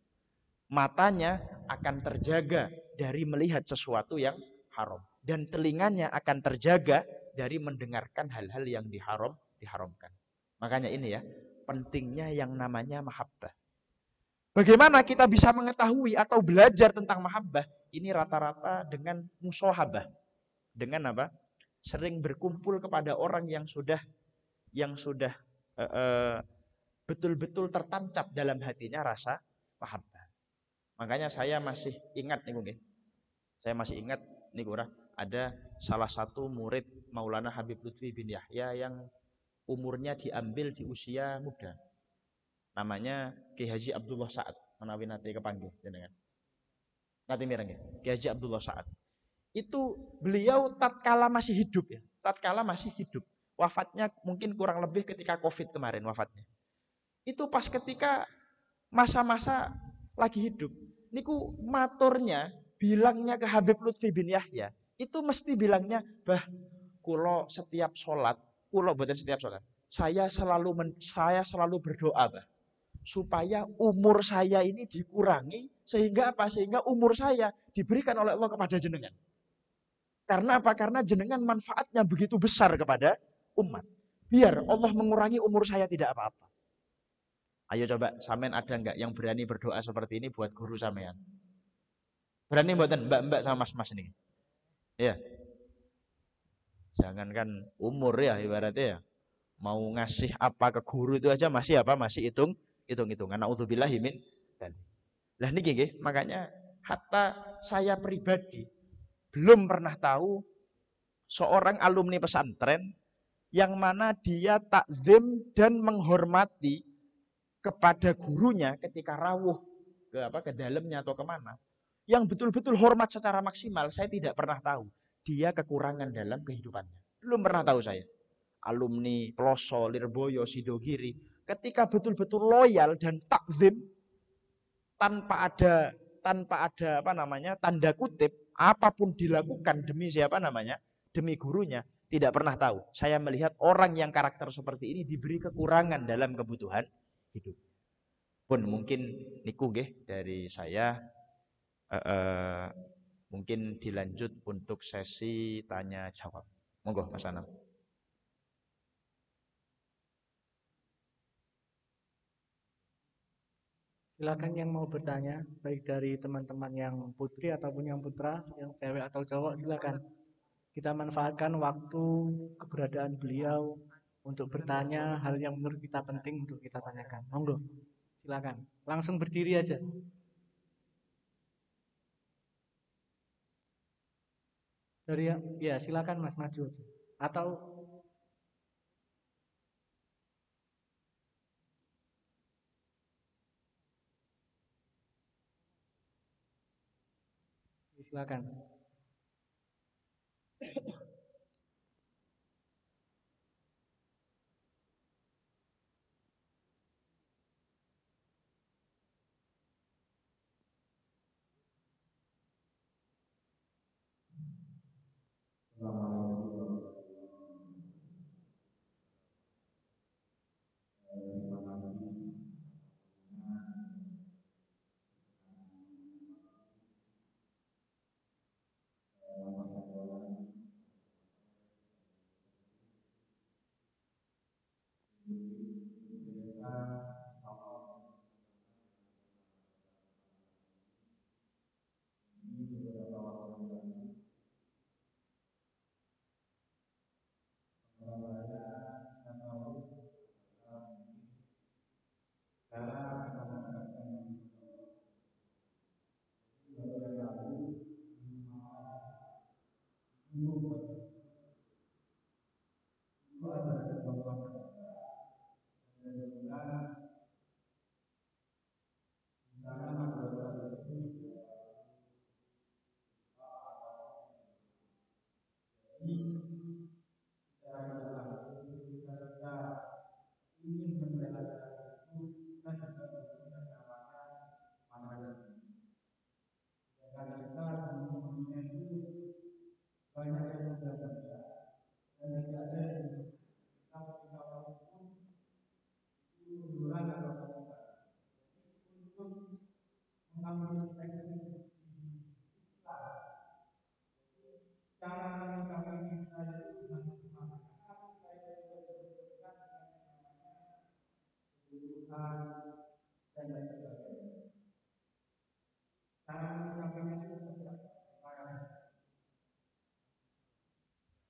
Matanya akan terjaga dari melihat sesuatu yang haram. Dan telinganya akan terjaga dari mendengarkan hal-hal yang diharamkan. Makanya ini ya, pentingnya yang namanya mahabbah. Bagaimana kita bisa mengetahui atau belajar tentang mahabbah? Ini rata-rata dengan musahabah. Dengan apa? Sering berkumpul kepada orang yang sudah betul-betul tertancap dalam hatinya rasa mahabbah. Makanya saya masih ingat nih mungkin. Saya masih ingat nih kurang ada salah satu murid Maulana Habib Lutfi bin Yahya yang umurnya diambil di usia muda. Namanya Ki Haji Abdullah Sa'ad. Menawi nate kepanggih jenengan. Nate mireng ya. Ki Haji Abdullah Sa'ad. Itu beliau tatkala masih hidup ya. Tatkala masih hidup. Wafatnya mungkin kurang lebih ketika Covid kemarin wafatnya. Itu pas ketika masa-masa lagi hidup. Niku maturnya bilangnya ke Habib Lutfi bin Yahya. Itu mesti bilangnya, bah, kulo setiap sholat, kulo bukan setiap sholat. Saya selalu berdoa, bah, supaya umur saya ini dikurangi sehingga apa? Sehingga umur saya diberikan oleh Allah kepada jenengan. Karena apa? Karena jenengan manfaatnya begitu besar kepada umat. Biar Allah mengurangi umur saya tidak apa-apa. Ayo coba, sampean ada enggak yang berani berdoa seperti ini buat guru sampean? Berani mboten mbak-mbak sama mas-mas ini? Ya. Jangankan umur ya ibaratnya ya. Mau ngasih apa ke guru itu aja masih apa? Masih hitung-hitungan. Nauzubillahi min dzalik. Lah niki nggih, makanya hatta saya pribadi belum pernah tahu seorang alumni pesantren yang mana dia takzim dan menghormati kepada gurunya ketika rawuh ke dalamnya atau kemana, yang betul-betul hormat secara maksimal. Saya tidak pernah tahu dia kekurangan dalam kehidupannya. Belum pernah tahu saya. Alumni Ploso, Lirboyo, Sidogiri, ketika betul-betul loyal dan takzim tanpa ada apa namanya tanda kutip, apapun dilakukan demi siapa namanya, demi gurunya, tidak pernah tahu. Saya melihat orang yang karakter seperti ini diberi kekurangan dalam kebutuhan hidup. Pun mungkin niku nggih dari saya, mungkin dilanjut untuk sesi tanya jawab. Monggo Mas Anam. Silakan yang mau bertanya, baik dari teman-teman yang putri ataupun yang putra, yang cewek atau cowok, silakan. Kita manfaatkan waktu keberadaan beliau untuk bertanya hal yang menurut kita penting untuk kita tanyakan. Monggo, silakan. Langsung berdiri aja. Dari ya silakan Mas maju aja. Atau silakan.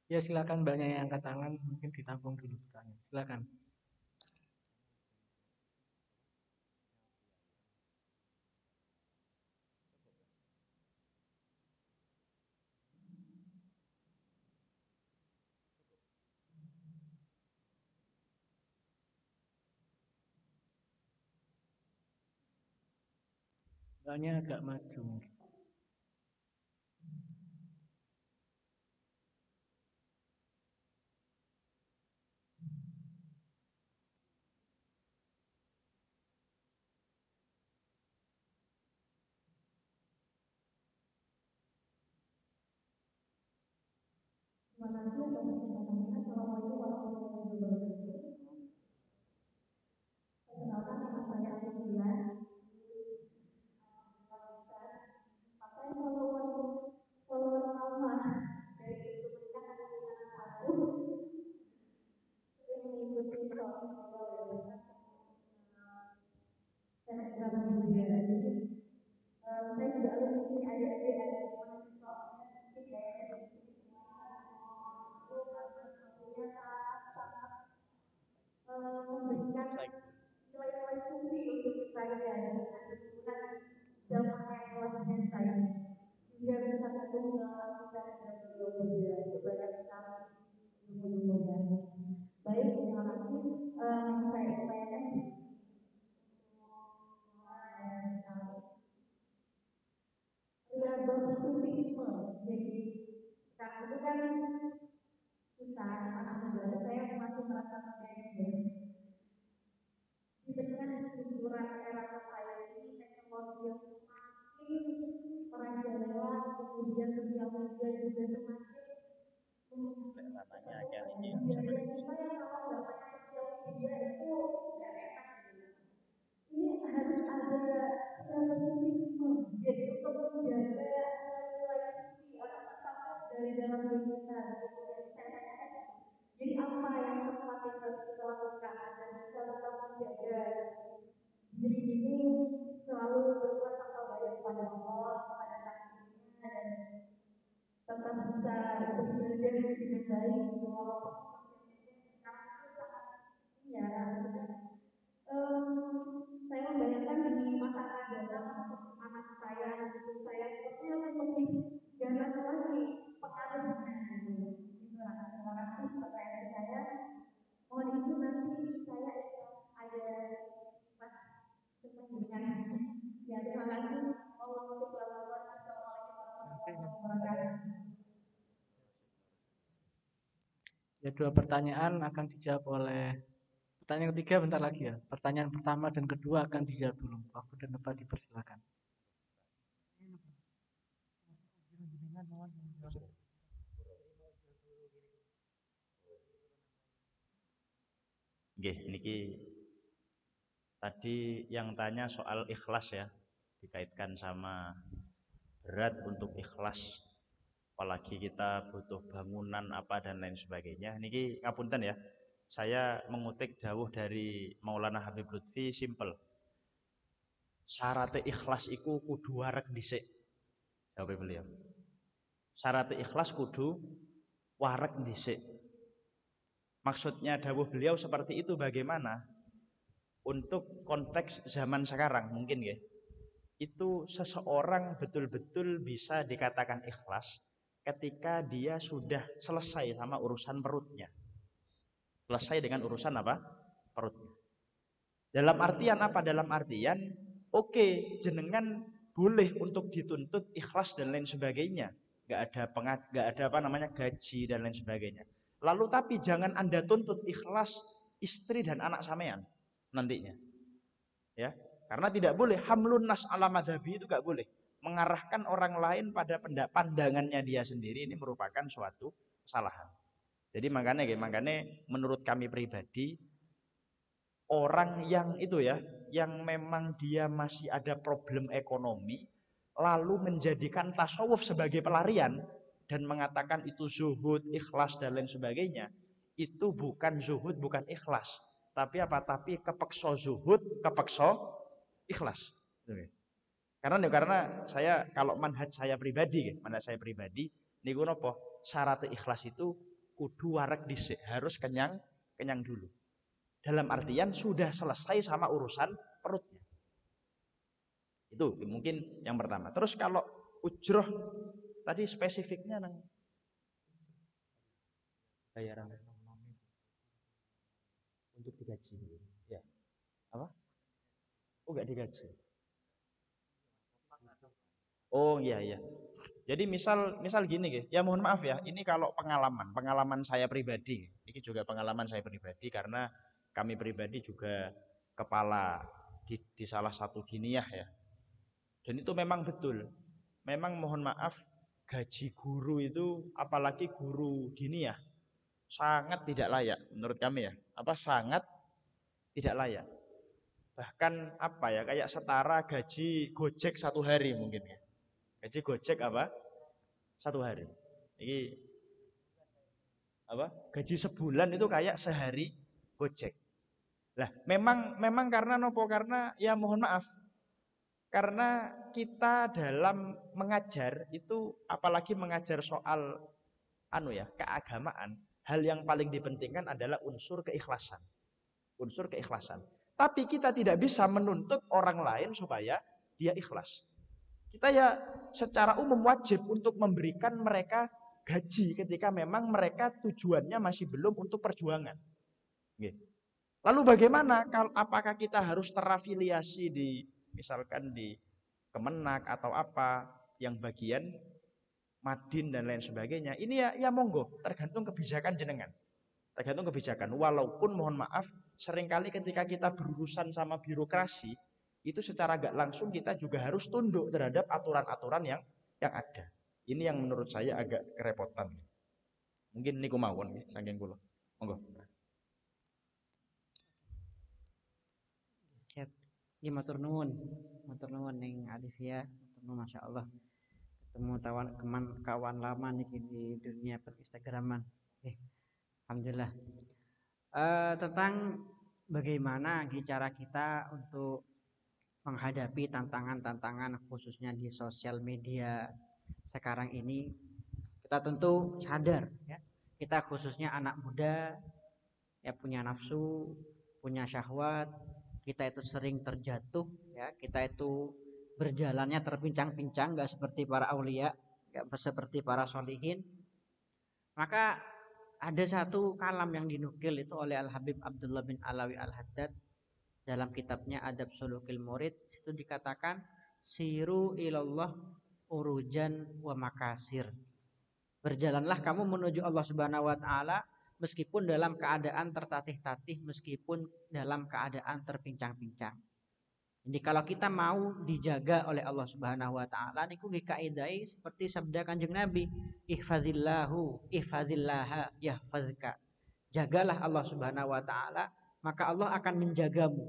Ya silakan, banyak yang angkat tangan, mungkin ditampung dulu pertanyaan. Silakan. Banyak agak maju. Terima kasih atas kesempatannya. Assalamualaikum warahmatullahi wabarakatuh. Perkenalkan, nama saya Afifian. Apa yang follower lama dari YouTube kan ada dengan satu sering mengikuti soal Telegram juga. Jadi saya juga alumni adik-adik ada mahasiswa mungkin kayaknya itu karena punya sangat memberikan nilai-nilai sufi untuk saya dengan kebetulan zamannya kelasnya saya juga bisa ketemu dalam kita dan beliau juga itu banyak sekali ilmu-ilmunya. Baik, terima kasih. Saya upayakan riyadhah sufisme. Jadi sekarang itu kan kita anak muda, saya masih merasa menjadi di tengah kemunduran era saya ini, teknologi yang semakin merajalela, kemudian sosial media juga semakin jadi saya kalau nggak pakai sosial media itu nggak enak gitu. Ini harus ada resolusi jadi untuk menjaga nilai suci atau tasawuf dari dalam diri kita. Kemudian saya tanyakan, jadi apa yang tepat yang harus kita lakukan agar bisa kita menjaga diri ini selalu berbuat baik kepada Allah, kepada takdirnya, dan tetap bisa beribadah dengan baik gitu. Walaupun sekarang itu sangat ya, maksudnya saya membayangkan di masa akan datang anak saya, cucu saya seperti yang lebih ganas lagi pengaruhnya gitu. Itulah terima kasih pertanyaan saya. Mohon izin nanti saya ada pas dengan ya terima kasih. Assalamualaikum warahmatullahi wabarakatuh. Ya, dua pertanyaan akan dijawab oleh pertanyaan ketiga bentar lagi ya. Pertanyaan pertama dan kedua akan dijawab dulu. Waktu dan tempat dipersilakan. Nggih, niki tadi yang tanya soal ikhlas ya, dikaitkan sama berat untuk ikhlas, apalagi kita butuh bangunan apa dan lain sebagainya. Niki ngapunten ya, saya mengutip dawuh dari Maulana Habib Lutfi, simple. Syarat ikhlas iku kudu wareg dhisik. Jawab beliau. Syarat ikhlas kudu wareg dhisik. Maksudnya dawuh beliau seperti itu bagaimana? Untuk konteks zaman sekarang mungkin ya. Itu seseorang betul-betul bisa dikatakan ikhlas ketika dia sudah selesai sama urusan perutnya. Selesai dengan urusan apa? Perutnya. Dalam artian apa? Dalam artian oke, jenengan boleh untuk dituntut ikhlas dan lain sebagainya. Nggak ada apa namanya gaji dan lain sebagainya. Lalu tapi jangan Anda tuntut ikhlas istri dan anak sampean nantinya. Ya, karena tidak boleh hamlun nas ala madhabi, itu nggak boleh. Mengarahkan orang lain pada pandangannya dia sendiri, ini merupakan suatu kesalahan. Jadi makanya menurut kami pribadi, orang yang itu ya, yang memang dia masih ada problem ekonomi, lalu menjadikan tasawuf sebagai pelarian dan mengatakan itu zuhud, ikhlas dan lain sebagainya, itu bukan zuhud, bukan ikhlas, tapi apa? Tapi kepeksa zuhud, kepeksa ikhlas. Karena saya kalau manhaj saya pribadi, niku napa? Syarat ikhlas itu kudu wareg dhisik, harus kenyang dulu. Dalam artian sudah selesai sama urusan perutnya. Itu mungkin yang pertama. Terus kalau ujroh tadi spesifiknya nang bayaran untuk digaji. Ya. Apa? Oh, enggak digaji. Oh iya iya. Jadi misal gini guys, ya mohon maaf ya, ini kalau pengalaman saya pribadi, ini juga pengalaman saya pribadi karena kami pribadi juga kepala di salah satu diniyah ya. Dan itu memang betul. Memang mohon maaf, gaji guru itu apalagi guru diniyah sangat tidak layak menurut kami ya. Apa sangat tidak layak. Bahkan apa ya, kayak setara gaji Gojek satu hari mungkin ya. Gaji Gojek apa? Satu hari. Ini apa? Gaji sebulan itu kayak sehari Gojek. Lah, memang karena nopo? Karena ya mohon maaf. Karena kita dalam mengajar itu apalagi mengajar soal keagamaan, hal yang paling dipentingkan adalah unsur keikhlasan. Unsur keikhlasan. Tapi kita tidak bisa menuntut orang lain supaya dia ikhlas. Kita ya secara umum wajib untuk memberikan mereka gaji ketika memang mereka tujuannya masih belum untuk perjuangan. Lalu bagaimana? Apakah kita harus terafiliasi misalkan di Kemenak atau apa yang bagian Madin dan lain sebagainya? Ini ya monggo, tergantung kebijakan jenengan. Tergantung kebijakan. Walaupun mohon maaf, seringkali ketika kita berurusan sama birokrasi, itu secara gak langsung kita juga harus tunduk terhadap aturan-aturan yang ada. Ini yang menurut saya agak kerepotan. Mungkin niku mawon saking kula. Monggo. Siap. Ini matur nuwun ning Alivia, Masya Allah. Ketemu kawan lama nih di dunia per-Instagraman. Alhamdulillah. Tentang bagaimana cara kita untuk menghadapi tantangan-tantangan khususnya di sosial media sekarang ini, kita tentu sadar ya, kita khususnya anak muda ya, punya nafsu, punya syahwat, kita itu sering terjatuh ya, kita itu berjalannya terpincang-pincang, nggak seperti para aulia, nggak seperti para solihin. Maka ada satu kalam yang dinukil itu oleh Al-Habib Abdullah bin Alawi Al-Haddad dalam kitabnya Adab Sulukil Murid, itu dikatakan siru ilallah urujan wa makasir. Berjalanlah kamu menuju Allah Subhanahu wa taala meskipun dalam keadaan tertatih-tatih, meskipun dalam keadaan terpincang-pincang. Jadi kalau kita mau dijaga oleh Allah Subhanahu wa taala niku kaidai seperti sabda Kanjeng Nabi, ihfazillahu ihfazillaha yahfazka. Jagalah Allah Subhanahu wa taala, maka Allah akan menjagamu.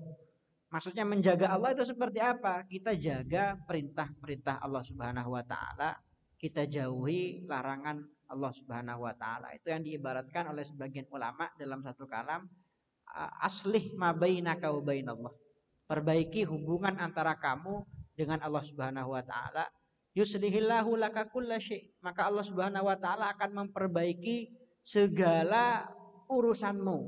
Maksudnya menjaga Allah itu seperti apa? Kita jaga perintah-perintah Allah Subhanahu wa taala, kita jauhi larangan Allah Subhanahu wa taala. Itu yang diibaratkan oleh sebagian ulama dalam satu kalam, aslih ma bainaka wa bainallah. Perbaiki hubungan antara kamu dengan Allah Subhanahu wa taala. Yuslihillahu laka kulla syai'. Maka Allah Subhanahu wa taala akan memperbaiki segala urusanmu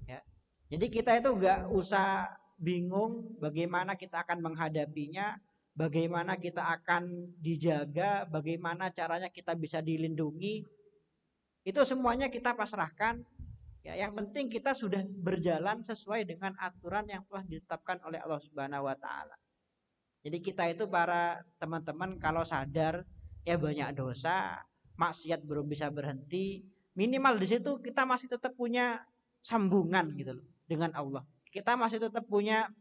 ya. Jadi kita itu enggak usah bingung bagaimana kita akan menghadapinya, bagaimana kita akan dijaga, bagaimana caranya kita bisa dilindungi. Itu semuanya kita pasrahkan ya, yang penting kita sudah berjalan sesuai dengan aturan yang telah ditetapkan oleh Allah Subhanahu wa taala. Jadi kita itu para teman-teman kalau sadar ya banyak dosa, maksiat belum bisa berhenti, minimal di situ kita masih tetap punya sambungan gitu loh dengan Allah. Kita masih tetap punya,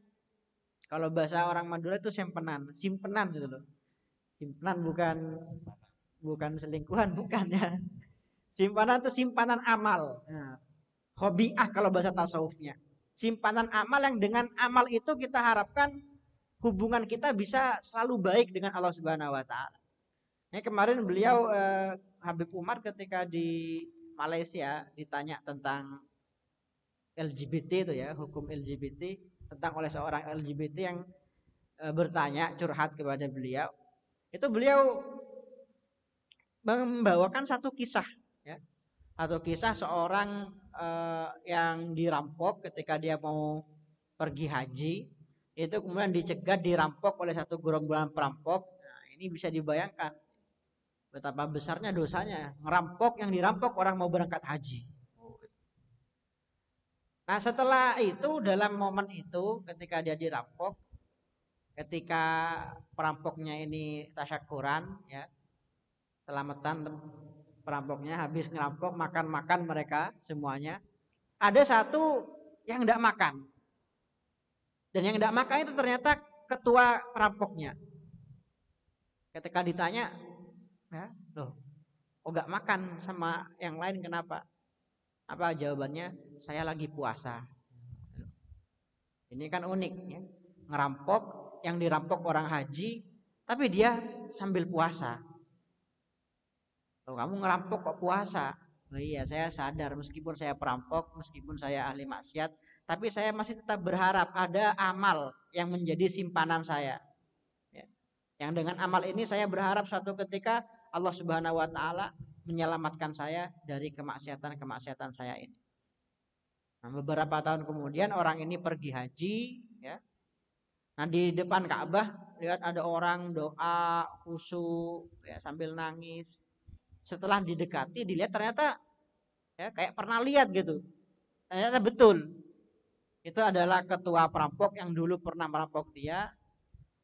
kalau bahasa orang Madura itu simpenan gitu loh. Simpenan bukan selingkuhan, bukan ya. Simpanan itu simpanan amal. Nah, hobiah kalau bahasa tasawufnya. Simpanan amal yang dengan amal itu kita harapkan hubungan kita bisa selalu baik dengan Allah Subhanahu wa taala. Nah, kemarin beliau Habib Umar ketika di Malaysia ditanya tentang LGBT itu ya, hukum LGBT, tentang oleh seorang LGBT yang bertanya, curhat kepada beliau. Itu beliau membawakan satu kisah ya. Satu kisah seorang yang dirampok ketika dia mau pergi haji, itu kemudian dicegat, dirampok oleh satu gerombolan perampok. Nah, ini bisa dibayangkan betapa besarnya dosanya, ngerampok yang dirampok orang mau berangkat haji. Nah, setelah itu dalam momen itu ketika dia dirampok, ketika perampoknya ini tasyakuran ya, selamatan perampoknya habis ngerampok, makan mereka semuanya. Ada satu yang tidak makan. Dan yang tidak makan itu ternyata ketua perampoknya. Ketika ditanya, ya, loh, kok nggak makan sama yang lain kenapa? Apa jawabannya? Saya lagi puasa. Ini kan unik ya. Ngerampok, yang dirampok orang haji, tapi dia sambil puasa. Loh, kamu ngerampok kok puasa? Oh iya, saya sadar meskipun saya perampok, meskipun saya ahli maksiat, tapi saya masih tetap berharap ada amal yang menjadi simpanan saya. Ya. Yang dengan amal ini saya berharap suatu ketika Allah Subhanahu wa taala menyelamatkan saya dari kemaksiatan saya ini. Nah, beberapa tahun kemudian orang ini pergi haji ya. Nah, di depan Ka'bah lihat ada orang doa khusyuk ya, sambil nangis. Setelah didekati dilihat ternyata ya kayak pernah lihat gitu. Ternyata betul. Itu adalah ketua perampok yang dulu pernah merampok dia.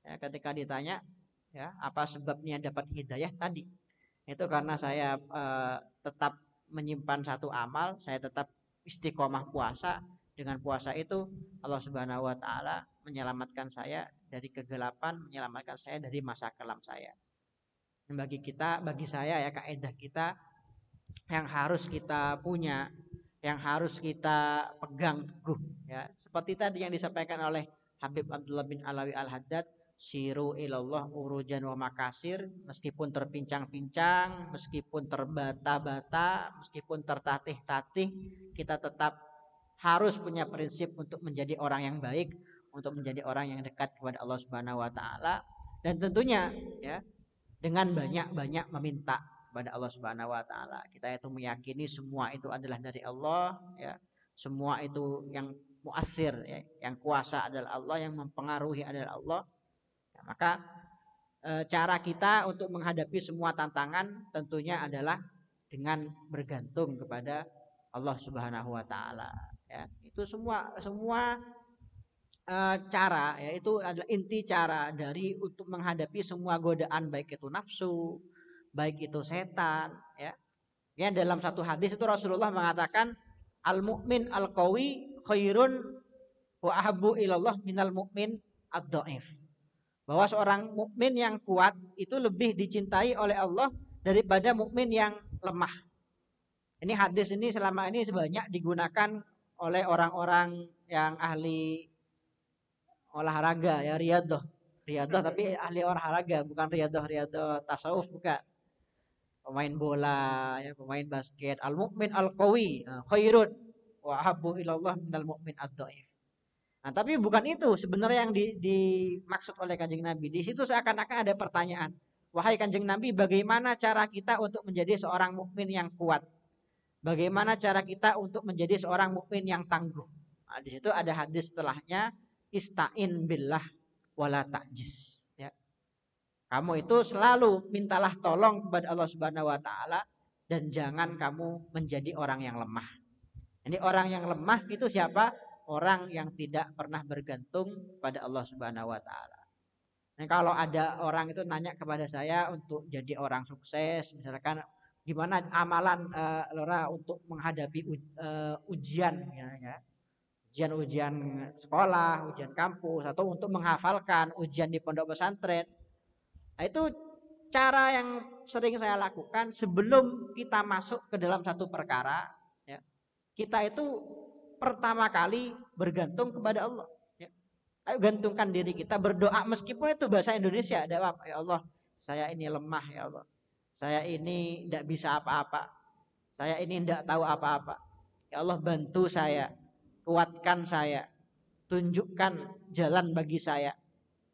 Ya, ketika ditanya ya, apa sebabnya dapat hidayah tadi? Itu karena saya tetap menyimpan satu amal, saya tetap istiqomah puasa. Dengan puasa itu Allah Subhanahu wa taala menyelamatkan saya dari kegelapan, menyelamatkan saya dari masa kelam saya. Dan bagi saya ya, kaidah kita yang harus kita punya, yang harus kita pegang teguh ya. Seperti tadi yang disampaikan oleh Habib Abdullah bin Alawi Al-Haddad, siru ilallah urujan wa makasir, meskipun terpincang-pincang, meskipun terbata-bata, meskipun tertatih-tatih, kita tetap harus punya prinsip untuk menjadi orang yang baik, untuk menjadi orang yang dekat kepada Allah Subhanahu wa taala, dan tentunya ya dengan banyak-banyak meminta kepada Allah Subhanahu wa taala. Kita itu meyakini semua itu adalah dari Allah ya. Semua itu yang muassir ya, yang kuasa adalah Allah, yang mempengaruhi adalah Allah. Ya, maka cara kita untuk menghadapi semua tantangan tentunya adalah dengan bergantung kepada Allah Subhanahu wa taala ya. Itu semua cara ya, itu adalah inti cara dari untuk menghadapi semua godaan, baik itu nafsu, baik itu setan ya. Ya, dalam satu hadis itu Rasulullah mengatakan al mukmin al qawi khairun wa ahabbu ilallah minal mukmin ad-dhaif. Bahwa seorang mukmin yang kuat itu lebih dicintai oleh Allah daripada mukmin yang lemah. Ini hadis ini selama ini sebanyak digunakan oleh orang-orang yang ahli olahraga ya, riyadhah tapi ahli olahraga, bukan riyadhah tasawuf, bukan. Pemain bola ya, pemain basket, al mukmin al qawi khairun wa habbu ilallah minal mukmin ad-dhaif. Nah, tapi bukan itu sebenarnya yang dimaksud oleh Kanjeng Nabi. Di situ seakan-akan ada pertanyaan, wahai Kanjeng Nabi, bagaimana cara kita untuk menjadi seorang mukmin yang kuat? Bagaimana cara kita untuk menjadi seorang mukmin yang tangguh? Nah, di situ ada hadis setelahnya, ista'in billah wala ta'jiz ya. Kamu itu selalu mintalah tolong kepada Allah Subhanahu wa taala dan jangan kamu menjadi orang yang lemah. Ini orang yang lemah itu siapa? Orang yang tidak pernah bergantung pada Allah Subhanahu wa taala. Nah, kalau ada orang itu nanya kepada saya untuk jadi orang sukses, misalkan gimana amalan Lora untuk menghadapi ujian ya. Ujian sekolah, ujian kampus, atau untuk menghafalkan ujian di pondok pesantren. Nah, itu cara yang sering saya lakukan sebelum kita masuk ke dalam satu perkara ya. Kita itu pertama kali bergantung kepada Allah ya. Ayo gantungkan diri kita, berdoa meskipun itu bahasa Indonesia, ada apa? Ya Allah, saya ini lemah ya Allah. Saya ini tidak bisa apa-apa. Saya ini tidak tahu apa-apa. Ya Allah, bantu saya, kuatkan saya, tunjukkan jalan bagi saya.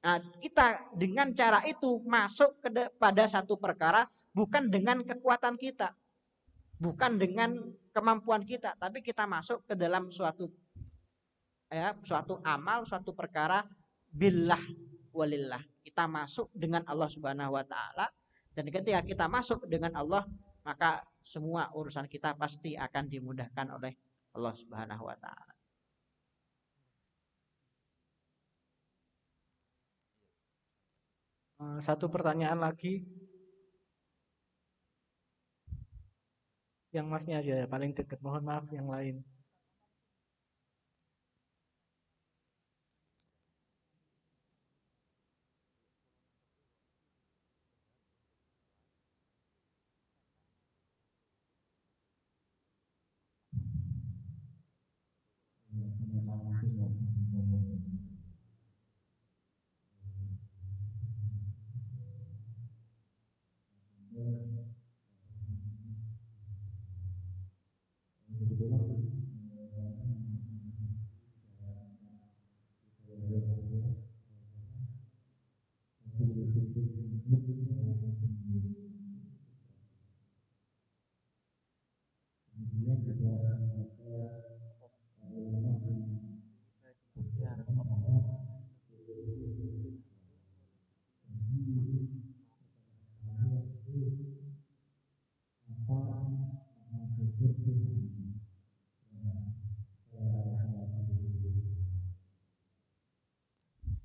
Nah, kita dengan cara itu masuk pada satu perkara bukan dengan kekuatan kita, bukan dengan kemampuan kita, tapi kita masuk ke dalam suatu amal, suatu perkara billah walillah. Kita masuk dengan Allah Subhanahu wa taala, dan ketika kita masuk dengan Allah, maka semua urusan kita pasti akan dimudahkan oleh Allah Subhanahu wa taala. Satu pertanyaan lagi, yang masnya aja ya, paling dekat, mohon maaf yang lain.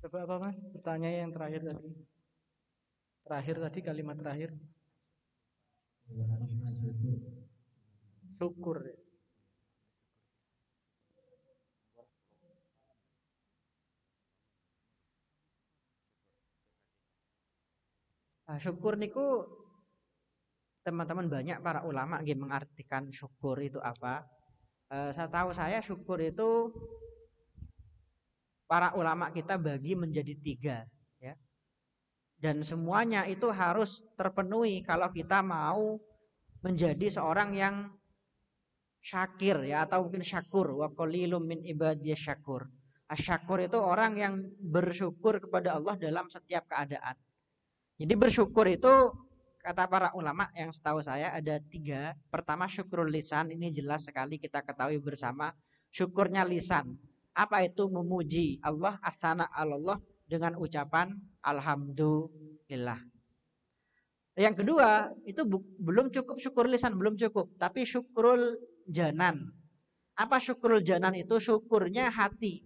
Coba apa Mas? Pertanyaan yang terakhir tadi. Terakhir tadi, kalimat terakhir. Syukur. Nah, syukur niku teman-teman banyak para ulama yang mengartikan syukur itu apa. Saya tahu saya syukur itu para ulama kita bagi menjadi 3 ya. Dan semuanya itu harus terpenuhi kalau kita mau menjadi seorang yang syakir ya, atau mungkin syakur, wa qalilum min ibadiyas syakur. Asyakur itu orang yang bersyukur kepada Allah dalam setiap keadaan. Jadi bersyukur itu kata para ulama yang setahu saya ada 3. Pertama syukrul lisan, ini jelas sekali kita ketahui bersama. Syukurnya lisan. Apa itu? Memuji Allah, as-sana Allah dengan ucapan alhamdulillah. Yang kedua itu belum cukup syukur lisan, belum cukup, tapi syukrul janan. Apa syukrul janan itu? Syukurnya hati.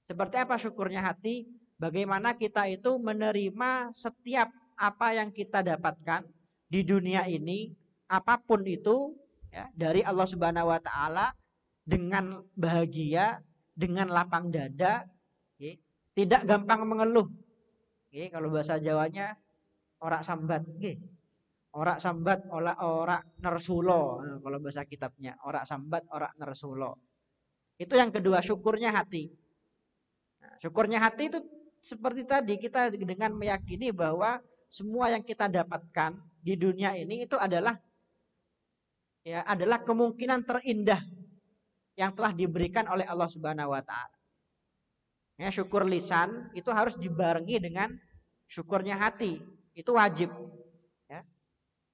Seperti apa syukurnya hati? Bagaimana kita itu menerima setiap apa yang kita dapatkan di dunia ini, apapun itu ya, dari Allah Subhanahu wa taala dengan bahagia, dengan lapang dada, ya, tidak gampang mengeluh. Ya, kalau bahasa Jawanya ora sambat, ya. Ora sambat ora nersulo, nah, kalau bahasa kitabnya ora sambat ora nersulo. Itu yang kedua, syukurnya hati. Syukurnya hati itu seperti tadi, kita dengan meyakini bahwa semua yang kita dapatkan di dunia ini itu adalah kemungkinan terindah yang telah diberikan oleh Allah Subhanahu wa taala. Ya, syukur lisan itu harus dibarengi dengan syukurnya hati. Itu wajib. Ya.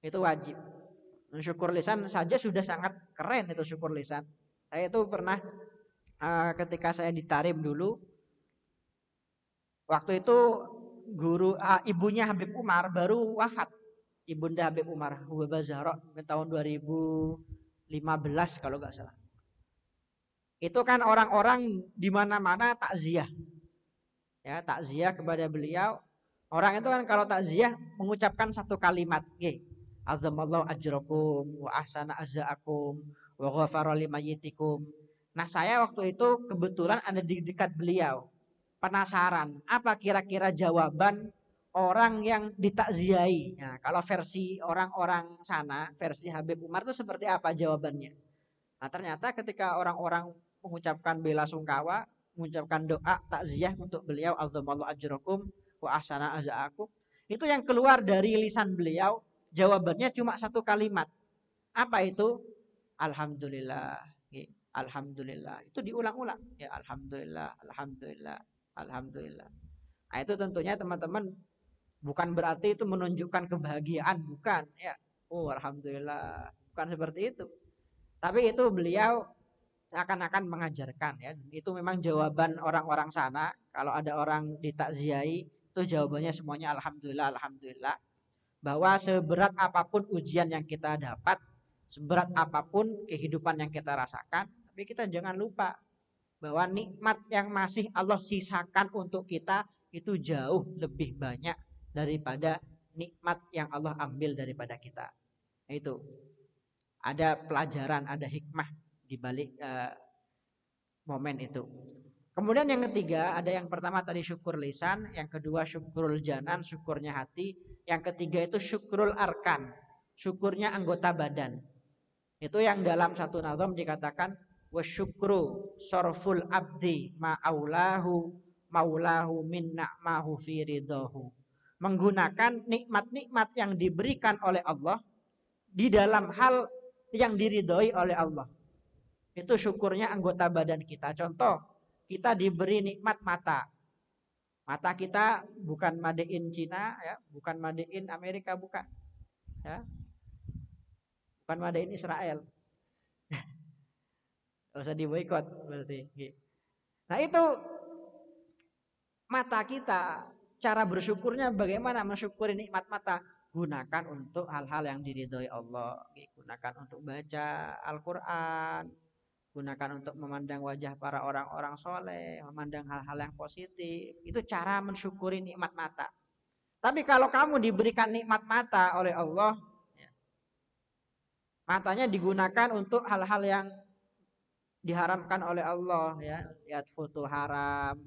Itu wajib. Syukur lisan saja sudah sangat keren itu syukur lisan. Saya itu pernah ketika saya di Tarim dulu, waktu itu ibunya Habib Umar baru wafat. Ibunda Habib Umar, Hubaba Zahra, tahun 2015 kalau nggak salah. Itu kan orang-orang di mana-mana takziah. Ya, takziah kepada beliau. Orang itu kan kalau takziah mengucapkan satu kalimat, azamallahu ajrakum wa ahsana azaakum wa ghafara limayyitikum. Nah, saya waktu itu kebetulan ada di dekat beliau. Penasaran, apa kira-kira jawaban orang yang ditakziahi. Nah, kalau versi orang-orang sana, versi Habib Umar itu seperti apa jawabannya? Nah, ternyata ketika orang-orang mengucapkan bela sungkawa, mengucapkan doa takziah untuk beliau, azamallahu ajrakum wa ahsana azaakum, itu yang keluar dari lisan beliau jawabannya cuma satu kalimat. Apa itu? Alhamdulillah. Alhamdulillah. Itu diulang-ulang. Ya, alhamdulillah, alhamdulillah, alhamdulillah. Nah, itu tentunya teman-teman bukan berarti itu menunjukkan kebahagiaan, bukan ya. Oh, alhamdulillah, bukan seperti itu. Tapi itu beliau akan mengajarkan ya. Itu memang jawaban orang-orang sana. Kalau ada orang ditakziahi, itu jawabannya semuanya alhamdulillah, alhamdulillah. Bahwa seberat apapun ujian yang kita dapat, seberat apapun kehidupan yang kita rasakan, tapi kita jangan lupa bahwa nikmat yang masih Allah sisakan untuk kita itu jauh lebih banyak daripada nikmat yang Allah ambil daripada kita. Itu ada pelajaran, ada hikmah di balik momen itu. Kemudian yang ketiga, ada yang pertama tadi syukur lisan, yang kedua syukurul janan, syukurnya hati, yang ketiga itu syukurul arkan, syukurnya anggota badan. Itu yang dalam satu nazam dikatakan wasyukru sorful abdi ma'aulahu maulahu min na'mahu fi ridahu. Menggunakan nikmat-nikmat yang diberikan oleh Allah di dalam hal yang diridhoi oleh Allah. Itu syukurnya anggota badan kita. Contoh, kita diberi nikmat mata. Mata kita bukan made in Cina ya, bukan made in Amerika, bukan. Ya. Bukan made in Israel. Gak usah diboikot berarti. Nah, itu mata kita, cara bersyukurnya bagaimana mensyukuri nikmat mata? Gunakan untuk hal-hal yang diridhoi Allah. Gunakan untuk baca Al-Quran. Gunakan untuk memandang wajah para orang-orang soleh. Memandang hal-hal yang positif. Itu cara mensyukuri nikmat mata. Tapi kalau kamu diberikan nikmat mata oleh Allah, matanya digunakan untuk hal-hal yang diharamkan oleh Allah, ya, lihat foto haram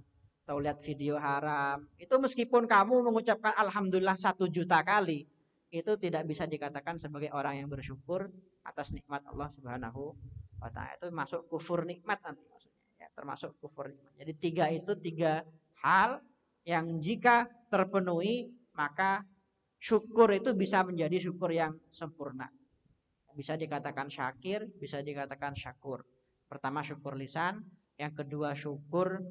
atau lihat video haram, itu meskipun kamu mengucapkan alhamdulillah 1 juta kali, itu tidak bisa dikatakan sebagai orang yang bersyukur atas nikmat Allah Subhanahu wa ta'ala. Itu masuk kufur nikmat nanti maksudnya, ya, termasuk kufur nikmat. Jadi 3 hal yang jika terpenuhi maka syukur itu bisa menjadi syukur yang sempurna. Bisa dikatakan syakir, bisa dikatakan syakur. Pertama syukur lisan, yang kedua syukur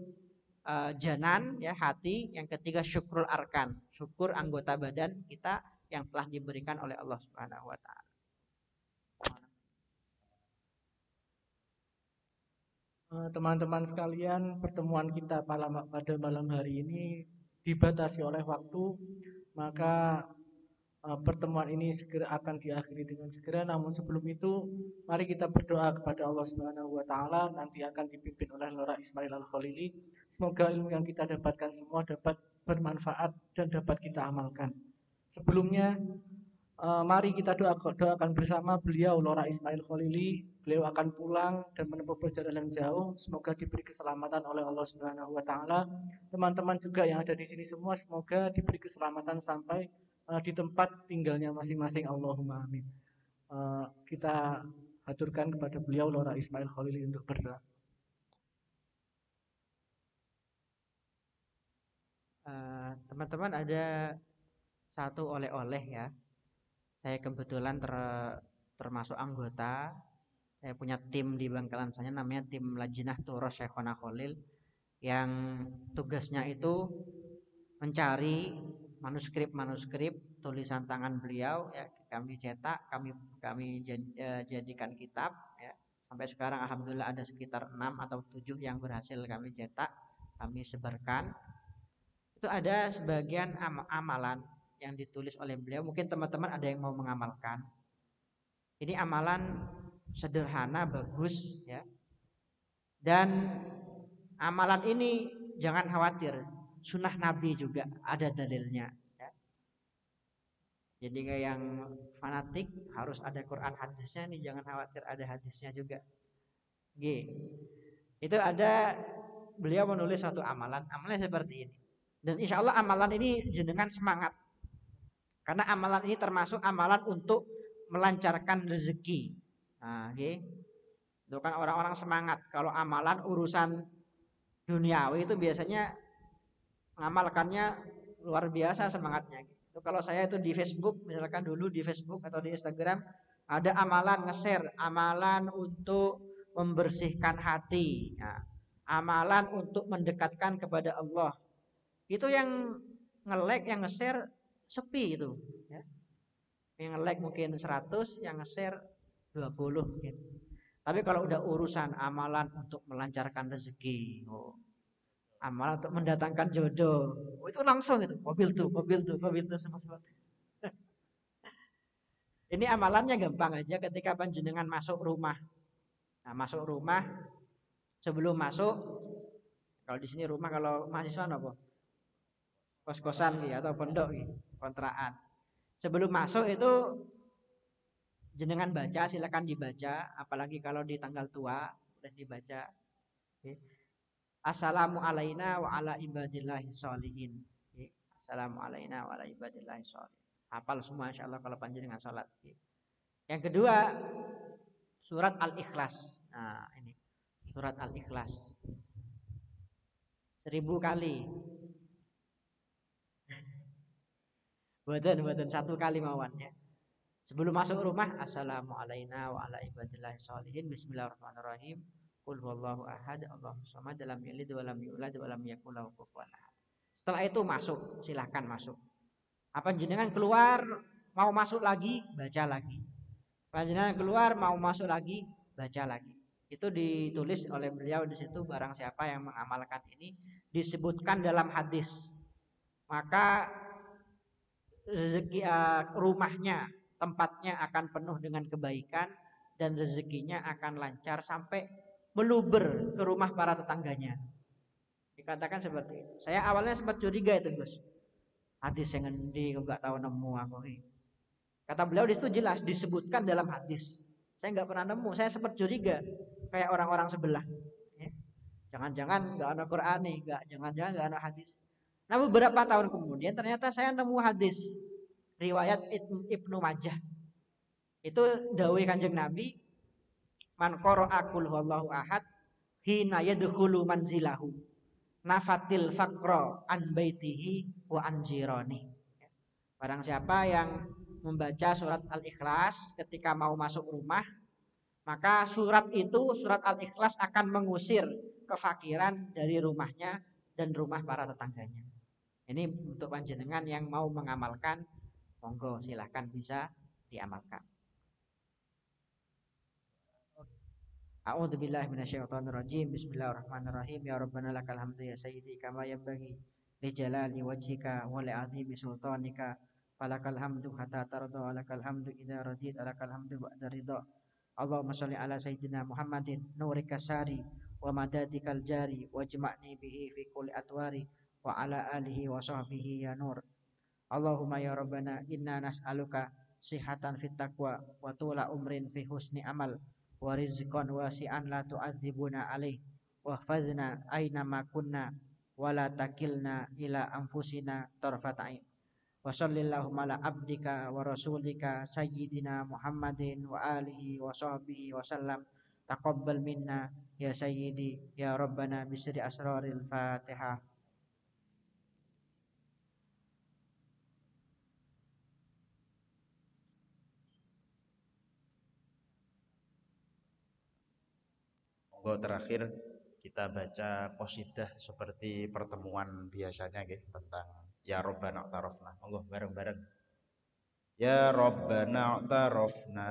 janan ya hati, yang ketiga syukrul arkan, syukur anggota badan kita yang telah diberikan oleh Allah Subhanahu wa taala. Teman-teman sekalian, pertemuan kita pada malam hari ini dibatasi oleh waktu, maka pertemuan ini segera akan diakhiri dengan segera. Namun sebelum itu, mari kita berdoa kepada Allah Subhanahu wa taala, nanti akan dipimpin oleh Lora Ismail Al-Khalili. Semoga ilmu yang kita dapatkan semua dapat bermanfaat dan dapat kita amalkan. Sebelumnya, mari kita doakan bersama beliau, Lora Ismail Khalili. Beliau akan pulang dan menempuh perjalanan jauh. Semoga diberi keselamatan oleh Allah Subhanahu wa taala. Teman-teman juga yang ada di sini semua semoga diberi keselamatan sampai di tempat tinggalnya masing-masing. Allahumma amin. Kita haturkan kepada beliau Lora Ismail Khalili untuk berdoa. Teman-teman, ada satu oleh-oleh ya. Saya kebetulan termasuk anggota. Saya punya tim di Bangkalan saya, namanya tim Lajnah Turos Syekhona Khalil, yang tugasnya itu mencari manuskrip tulisan tangan beliau ya, kami cetak, kami jadikan kitab ya. Sampai sekarang alhamdulillah ada sekitar 6 atau 7 yang berhasil kami cetak, kami sebarkan. Itu ada sebagian amalan yang ditulis oleh beliau, mungkin teman-teman ada yang mau mengamalkan. Ini amalan sederhana, bagus ya. Dan amalan ini jangan khawatir, sunnah Nabi juga ada dalilnya ya. Jadi kayak yang fanatik harus ada Quran hadisnya, nih jangan khawatir, ada hadisnya juga. Itu ada, beliau menulis suatu amalannya seperti ini. Dan insya Allah amalan ini jenengan semangat, karena amalan ini termasuk amalan untuk melancarkan rezeki. Nah, itu kan orang-orang semangat. Kalau amalan urusan duniawi itu biasanya mengamalkannya luar biasa semangatnya. Itu kalau saya itu di Facebook, misalkan dulu di Facebook atau di Instagram ada amalan nge-share, amalan untuk membersihkan hati, ya, amalan untuk mendekatkan kepada Allah. Itu yang nge-like, yang nge-share sepi itu, ya. Yang nge-like mungkin 100, yang nge-share 20 mungkin. Tapi kalau udah urusan amalan untuk melancarkan rezeki, amalan untuk mendatangkan jodoh, itu langsung itu mobil tuh semua. Ini amalannya gampang aja, ketika panjenengan masuk rumah. Nah, masuk rumah, sebelum masuk, kalau di sini rumah, kalau mahasiswa apa? Kos-kosan gitu atau pondok gitu, kontrakan. Sebelum masuk itu jenengan baca, silakan dibaca, apalagi kalau di tanggal tua boleh dibaca. Assalamu alaina wa ala ibadillahi sholihin. Assalamu alaina wa ala ibadillahi sholihin. Hafal semua insyaallah kalau panjenengan salat. Yang kedua, surat Al-Ikhlas. Nah, ini surat Al-Ikhlas 1000 kali. Buatan 1 kali mawon ya. Sebelum masuk rumah, assalamu alaina wa ala ibadillahi sholihin, bismillahirrahmanirrahim, qul huwallahu ahad, Allahus samad, lam yalid wa lam yulad wa lam yakul lahu kufuwan ahad. Setelah itu masuk, silakan masuk. Apa jenengan keluar mau masuk lagi, baca lagi. Panjenengan keluar mau masuk lagi, baca lagi. Itu ditulis oleh beliau di situ, barang siapa yang mengamalkan ini disebutkan dalam hadis, maka rezeki rumahnya, tempatnya akan penuh dengan kebaikan dan rezekinya akan lancar sampai meluber ke rumah para tetangganya. Dikatakan seperti itu. Saya awalnya sempat curiga itu, Gus. Hadis yang ngendi enggak tahu nemu aku. Kata beliau di situ jelas disebutkan dalam hadis. Saya enggak pernah nemu, saya sempat curiga kayak orang-orang sebelah. Jangan-jangan enggak ada Quran nih, jangan-jangan enggak ada hadis. Nah, beberapa tahun kemudian ternyata saya nemu hadis riwayat Ibnu Majah. Itu dawuh Kanjeng Nabi, man qara'a qul huwallahu ahad hina yadkhulu manzilahu nafatil faqra an baitihi wa an jirani. Barang siapa yang membaca surat Al-Ikhlas ketika mau masuk rumah, maka surat itu, surat Al-Ikhlas akan mengusir kefakiran dari rumahnya dan rumah para tetangganya. Ini untuk panjenengan yang mau mengamalkan, monggo silahkan bisa diamalkan. A'udzu billahi minasyaitonir rajim. Bismillahirrahmanirrahim. Ya Rabbana lakal hamdu ya sayyidi kama yanbaghi li jalali wajhika wa li 'azimi sultanika. Falakal hamdu hatta tarda wa lakal hamdu idza radita lakal hamdu ba'da ridha. Allahumma shalli ala sayyidina Muhammadin nurika sari wa madadikal jari wajma'ni bihi fi kulli atwari wa ala alihi wa sahbihi ya nur. Allahumma ya Rabbana inna nas'aluka sihatan fit taqwa wa tula umrin fi husni amal wa rizqan wasi'an la tu'adzibuna alaih wa hfadhna aina ma kunna wa la takilna ila anfusina tarfat ain. Wa sallallahu ala abdika wa rasulika sayyidina Muhammadin wa alihi wa sahbihi wa sallam. Taqabbal minna ya sayyidi ya Rabbana bisri asraril Fatihah. Monggo terakhir kita baca qasidah seperti pertemuan biasanya nggih tentang ya Rabbana tarafna. Monggo bareng-bareng. Ya Rabbana tarafna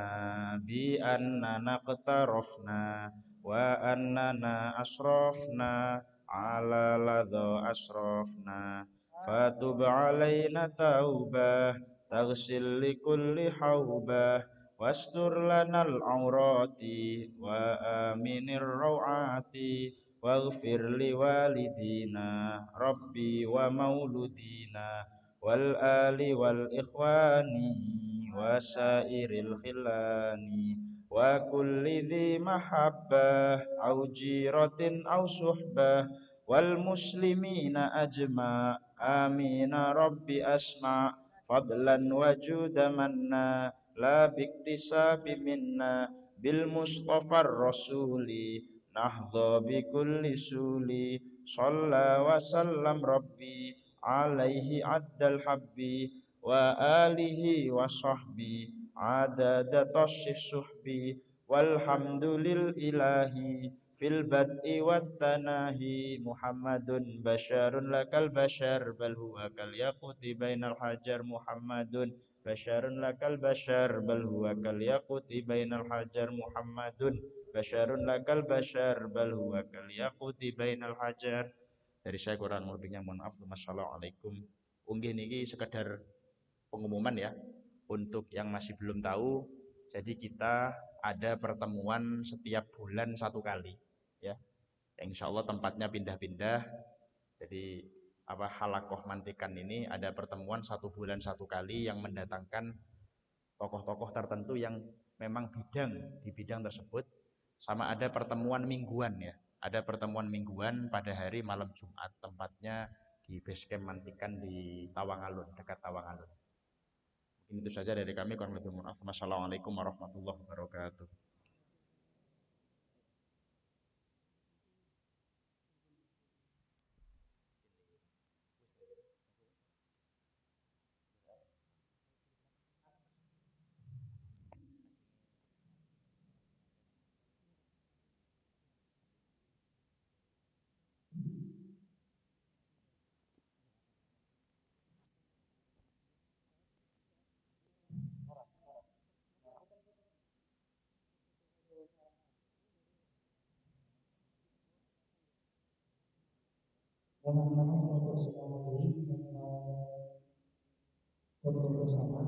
bi annana qtarafna wa annana asrafna ala ladha asrafna fatub alaina taubah taghsil li kulli haubah wastur lanal aurati wa aminir rawati waghfir li walidina rabbi wa mauludina wal ali wal ikhwani wasairil khilani wa kulli dhi mahabbah au jiratin au suhbah wal muslimina ajma amina rabbi asma fadlan wa judamanna la biktisabi minna bil mustafar rasuli nahdha bi kulli suli shalla wa sallam rabbi alaihi addal habbi wa alihi wa sahbi adada tasih suhbi walhamdulil ilahi fil bad'i wat tanahi Muhammadun basyarun lakal basyar bal huwa kal yaquti bainal hajar Muhammadun basyarun lakal basyar bal huwa kal yaquti bainal hajar Muhammadun basyarun lakal basyar bal huwa kal yaquti bainal hajar. Dari saya kurang lebihnya mohon maaf. Wassalamualaikum. Unggih niki sekedar pengumuman ya untuk yang masih belum tahu. Jadi kita ada pertemuan setiap bulan satu kali ya. Insya Allah tempatnya pindah-pindah. Jadi halakoh mantikan ini ada pertemuan satu bulan satu kali yang mendatangkan tokoh-tokoh tertentu yang memang di bidang tersebut. Sama ada pertemuan mingguan ya. Ada pertemuan mingguan pada hari malam Jumat, tempatnya di Basecamp Mantikan di Tawangalun, dekat Tawangalun. Mungkin itu saja dari kami. Wassalamualaikum warahmatullahi wabarakatuh. Untuk bersama